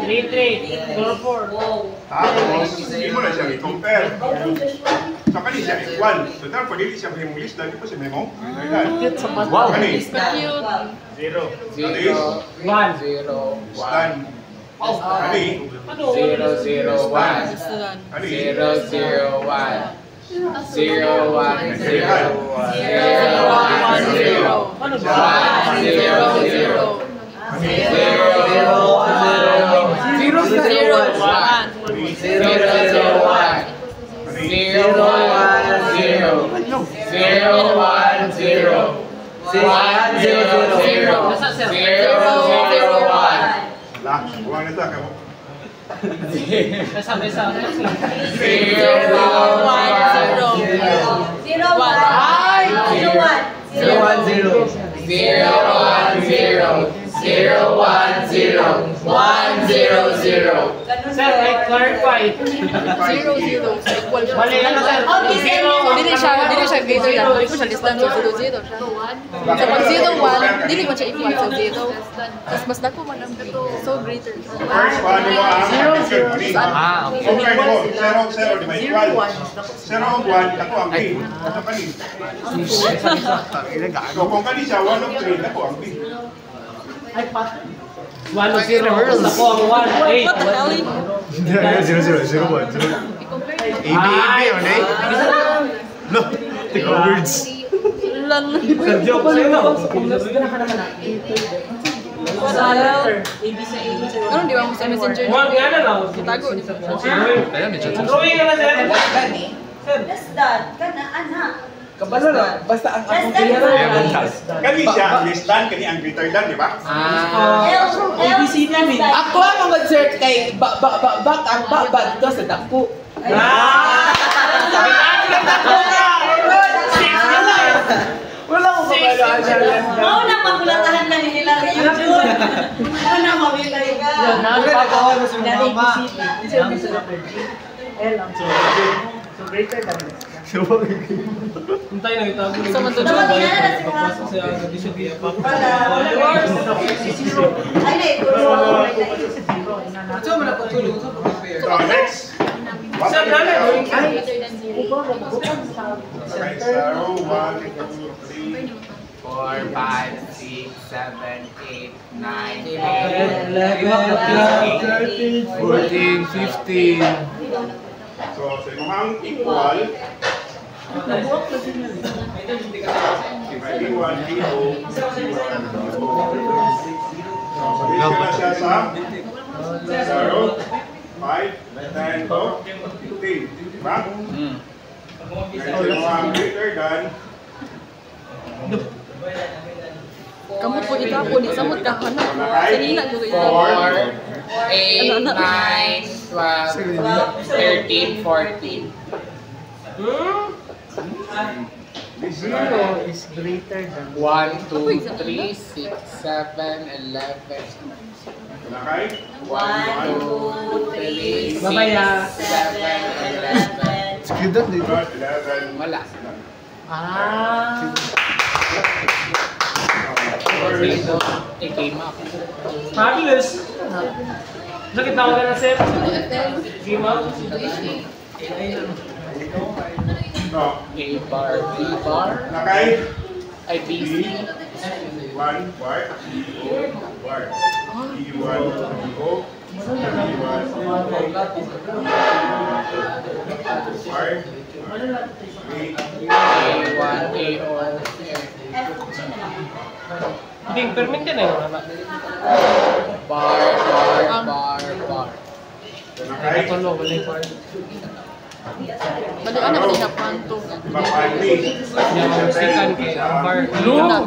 3-3, 4-4. tapos, hindi mo na siya i-compare. So, kani siya equal. So, therefore, hindi siya may list dahil po siya may mo. Wow! Kani? Cute. 0. That is 1. stand. Kani? 0-0-1. Kani? 0-0-1. 0-1-0. Buwan na ito, kamo. Besa. 0-1-0. Sir, I clarify. 0 equal siya. Mali na sir. Dili siya greater than. Dili ko siya listan so 0 siya. So pag 0 1, dili man siya equal sa 0. Mas dako man ang B. So greater. First one mo ang magnitude. Ah, okay. Compare mo, 0, 0, di ba equal? 0 of 1, dako ang B. Ito kani. So, kung kani siya, 1 of 3, dako ang B. Ay, pa. 1-0. Ako ang 1. What the hell? 0-0-0-1. AB, yun eh. No, take words. Lan. Joke sa'yo. Ano di ba mo sa messenger? Huwag yan na lang. Itago. Kaya may chat. Drawing ka na sir. That's that. Kana, anak. Kabalo na. Basta ang akong Kaya kaya mental. Kani siya, ang less than, kani ang greater than, di ba? ABC namin. Ako ang mga sir kay bak ang babad to sa dako. Wala mo ba Mao na magulatahan na nila yun. Mao na mabitay ka. Nakakatawa na sa mama. So greater than this. Untay na itago. Sa man to Dapat Joy. tingnan na sila. Sa addition kaya pa. Ay, di. So man ako tulong sa prepare. So, next. What Sir, is nana, the- going Okay, 0, 1, 2, 3. 4, 5, 6, 7, 8, 9, 10, 11, 12, 13, 14, 15. So, sa imuhang equal, equal, B.O. So, sabihin ko na siya sa 0, 5, 10, to 15. Diba? Ngayon sa imuhang greater than, Kamu po ikapo di samot ka hanap. Kanina ko ito. 8, 9, 12, 13, 14. Zero is greater than 1, 2, 3, 6, 7, 11. Nakay? 1, 2, 3, 6, 7, Babaya. 11. Good, 11. Wala. Ah. Dito, i-game up. Fabulous. Nakita ko na sir. Game up. No. A bar, B bar, Nakay? ay B, C. 1 bar, B.O. bar. E1, B.O. E1, bar. A1, A0. Hindi, permit ka na yun. Bar, bar, bar, bar. Nakay? Wala yung bar. Bali ana ba hapon to. Mapagli. Yung second kay bar. No.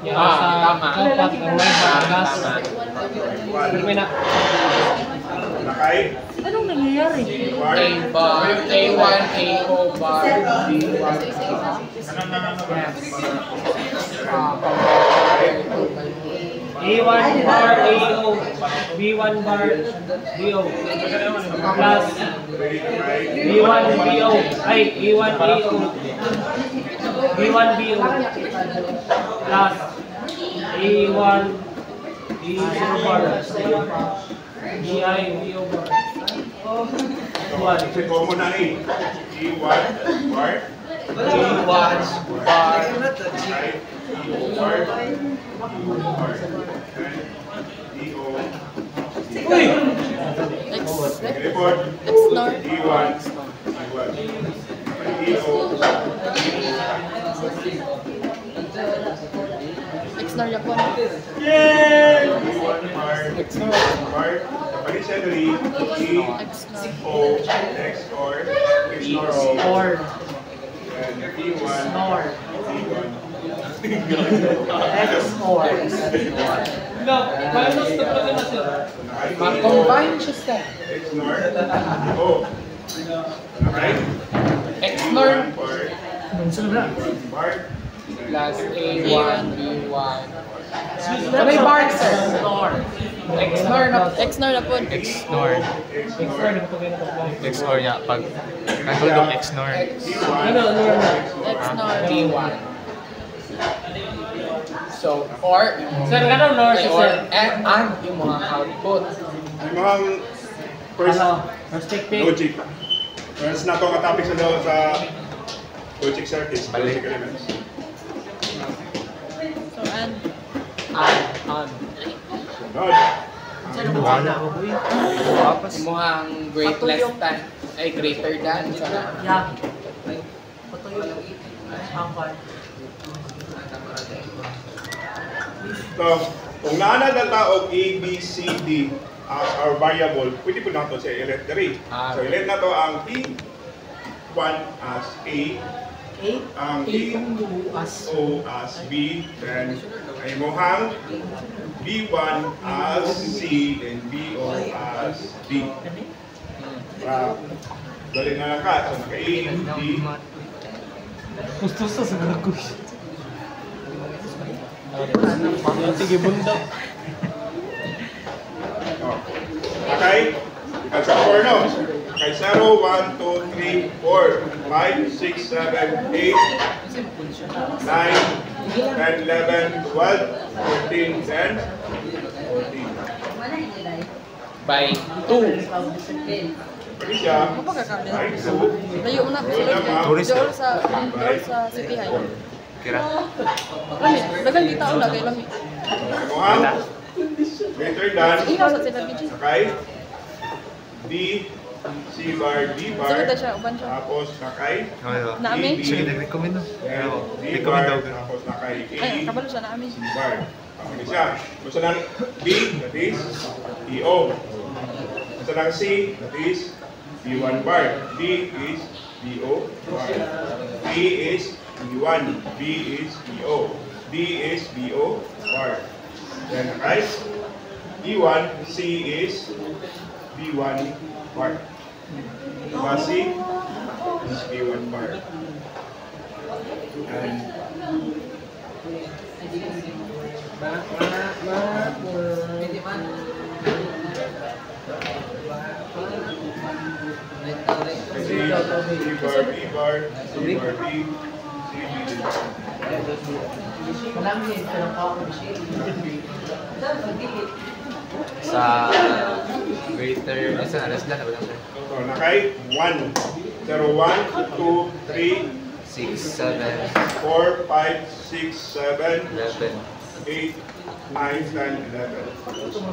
Tama. Kapat ng may bagas. Permit na. Nakay? Anong nangyayari? Bar. A bar, A1, A0 bar, B1. A1 bar, AO. B1 bar, BO. Plus B1 BO. Ay, A1 AO. B1 BO. Plus A1 B0 bar. BI BO bar. Kasi common na eh. E1 bar. A1 bar. Nakay? E0 bar. E0 bar. E0. Uy! Report. X-nor. E1. E1. E0. X-nor yapon. E1 bar. Bar. Kapag siya dali, X-nor. E0. XOR. XOR O. Or And E1. nor. E1. X or. No, paano mas talaga na sila? Ma-combine siya sa XNOR. Oh. Okay. XNOR Bar. Bar. plus A1, B1. Ano yung bar, sir? XNOR na. X-nor yapon. XNOR. XNOR. XNOR niya. Pag natulog XNOR. Ano na? X-nor. B1. So, or, Sir, gano'n nor si or, sir? and yung mga output. Yung mga first First take pick. logic. First na ito ang topic sa logic circuits. Logic elements. So and On. Nod. Wala ko boy. Yung mga great less than, ay greater than. Yeah. Patuloy. Angkol. So, kung naana na taog A, B, C, D as our variable, pwede po na ito sa elet 3. So, elet na ito ang P1 as A, ang P0 as B, then ay mohang B1 as C, and BO as D. Dali na lang ka. So, naka A, D, Gusto sa gagoy. Sige, bundok. oh. Okay? That's a 4 no? Okay, 0, 1, 2, 3, 4, 5, 6, 7, 8, 9, 10, 11, 12, 13, 10, 14. By 2. Pwede siya. Ano ba kakabili? By 2. Layo na. Doon sa City High. Kira. Lami, dagang kita o lagay lami. Ano ang greater than Ikaw sa sila, BG. nakay D, C bar, D bar, Sunod na siya, uban siya. tapos nakay Oo. Namin? D, Sige, nag-recommend no. and D Recommend bar, daw. tapos nakay A, Ay, kabalo siya namin. C bar. Okay siya. Gusto ng B, that is EO. Gusto ng C, that is B1 bar. D is BO bar. B is B1. B is BO. D is BO bar. Then right, B1, C is B1 bar. Diba C is B1 bar. And C bar, B bar, C bar, B, C, B. Sa greater, isa na, less than, wala sir. So, nakay 1. 0, 1, 2, 3, 6, 7, 4, 5, 6, 7, 11. 8, 9, 10, 11. So,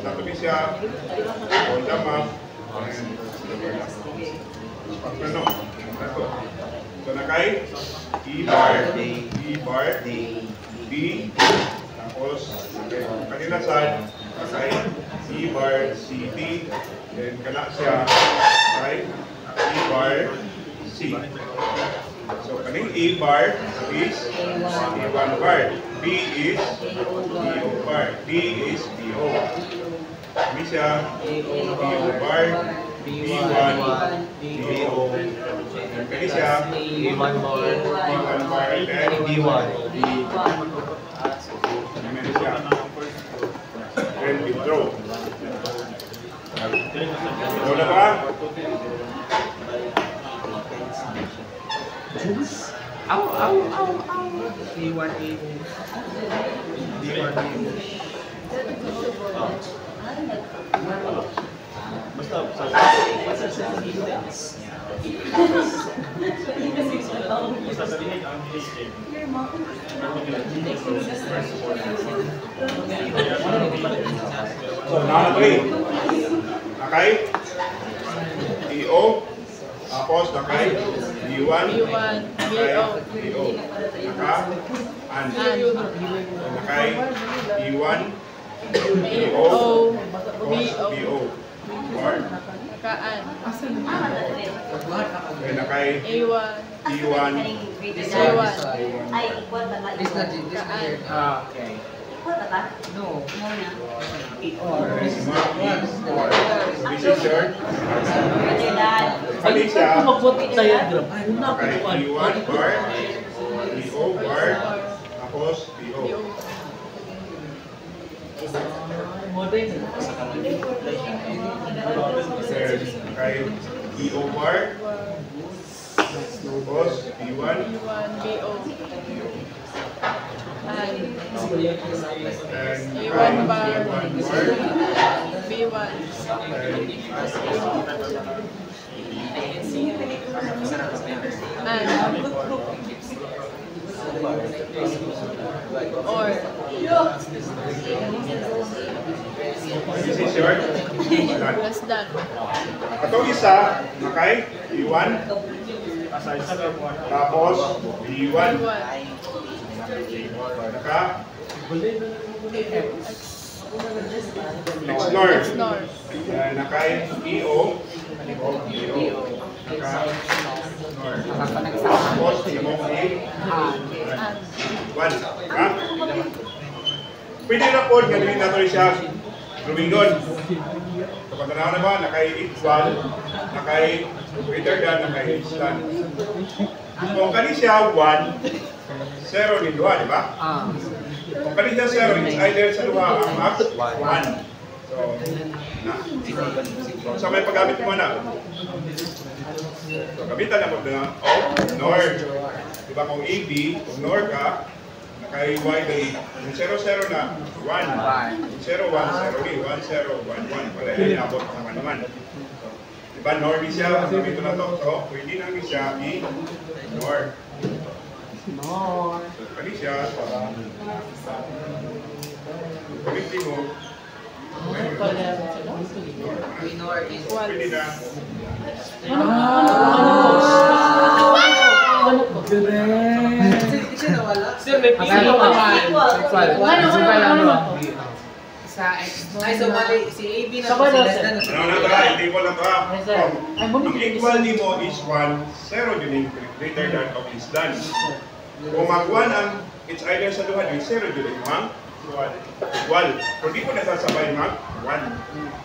natuloy siya. Hold the map. And cover the ano? Ito. So, nakay E bar, E bar, D, tapos, kanina saan, nakay E bar, C, D, then kana siya, nakay E bar, C. So, kaning A bar is A1 bar, B is BO bar, D is BO. Kami siya BO bar, B1, BO. Kani siya A1 more. B1 bar, and then B1. Kami siya. Then withdraw. Withdraw na ba? Ow, ow, ow, ow. A1, A2. B1, A2. So, nakatry. Nakay EO. Tapos nakay B1. B1, Nakay BO. BO. Naka-AN. Nakay B1. BO. O, Tapos BO. BO. Bar. Kaan. Okay, nakay A1. E1. A1. Ay, equal ba ka? Kaan. Okay. Equal ba ka? No. No na. This is your Greater than. kali siya. Kung mag-vote diagram, ay, una ako Nakay ko. E1 bar. BO bar. Tapos BO. BO. Modern. Then nakay EO bar. Tapos B1. B1, BO. An. And A1 bar. B1 bar. B1. An. Or. This is your Less than. Atong isa, nakay B1. Tapos B1. B1. Naka Explore. Snore. Nakay EO. EO. Naka Snore. Tapos imong An. one. Ha? Pwede na po, ganun na ito siya. Lumingon. So, kung tanaw na ba, nakay equal, nakay greater than, nakay less than. Kung kani siya 1, 0 ni duha, di ba? Kung kani siya 0, it's either sa duha ang max 1. So, na. So, may paggamit mo na. So, gamitan na mo na, nor. Di ba kung AB, kung nor ka, nakay Y dali, yung 0, 0 na, 1. 0, 1, 0 ni, 1, 0, 1, 1. Wala yan, abot naman naman. Diba, nor ni siya, ang dito na to. So, pwede na ni siya i-nor. No. So, kani siya para pagkakti mo, pwede na. Sir, may piso naman. Ay, so mali, si AB na Sabay daw, sir. Ano na ito, hindi ko lang ito. Yes, sir. Ay, Ang equal ni mo is 1, 0 din greater than of is done. Kung mag-1 ang it's either sa duha din, 0 din mang equal. Kung di ko nasasabay mag-1.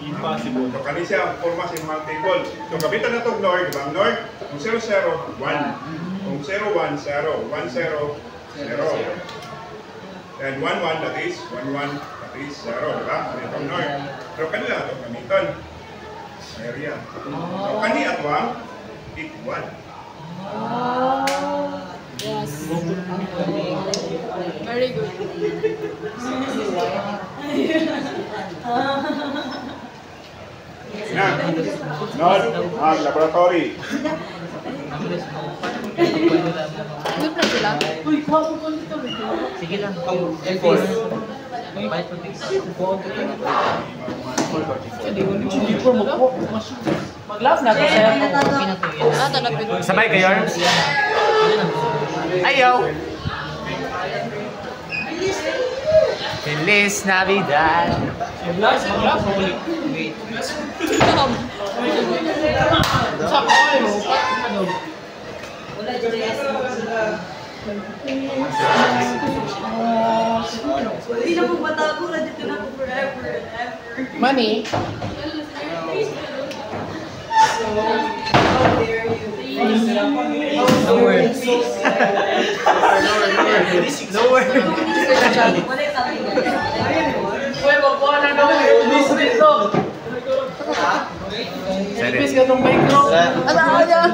Impossible. So, kani siya, forma sa mga table. So, kapitan na itong NOR, di ba? Ang NOR, kung 0, 0, 1. Kung 0, 1, 0. 1, 0, 0. And 1, 1, that is 1, 1, that is 0, di ba? Kani itong NOR. Pero kanila itong kaniton. Area. So, kani atwang equal. Yes. Very good. Na. Nod, ang laboratory. Good na sila. Uy, kuha ko ko dito. Sige lang. F4. Mag-love na ka, sir. Ah, tanapin. Sabay kayo? Ayaw! Feliz Navidad! Mag-love. Sakto kayo. Wala dyan. Hindi na po batago na dito na po forever and ever. Money. How dare you? No words. No words. Wala yung sabi niya. Uy, magkuha na naman. Ubus dito. Ibis ka itong micro. Ano ka dyan?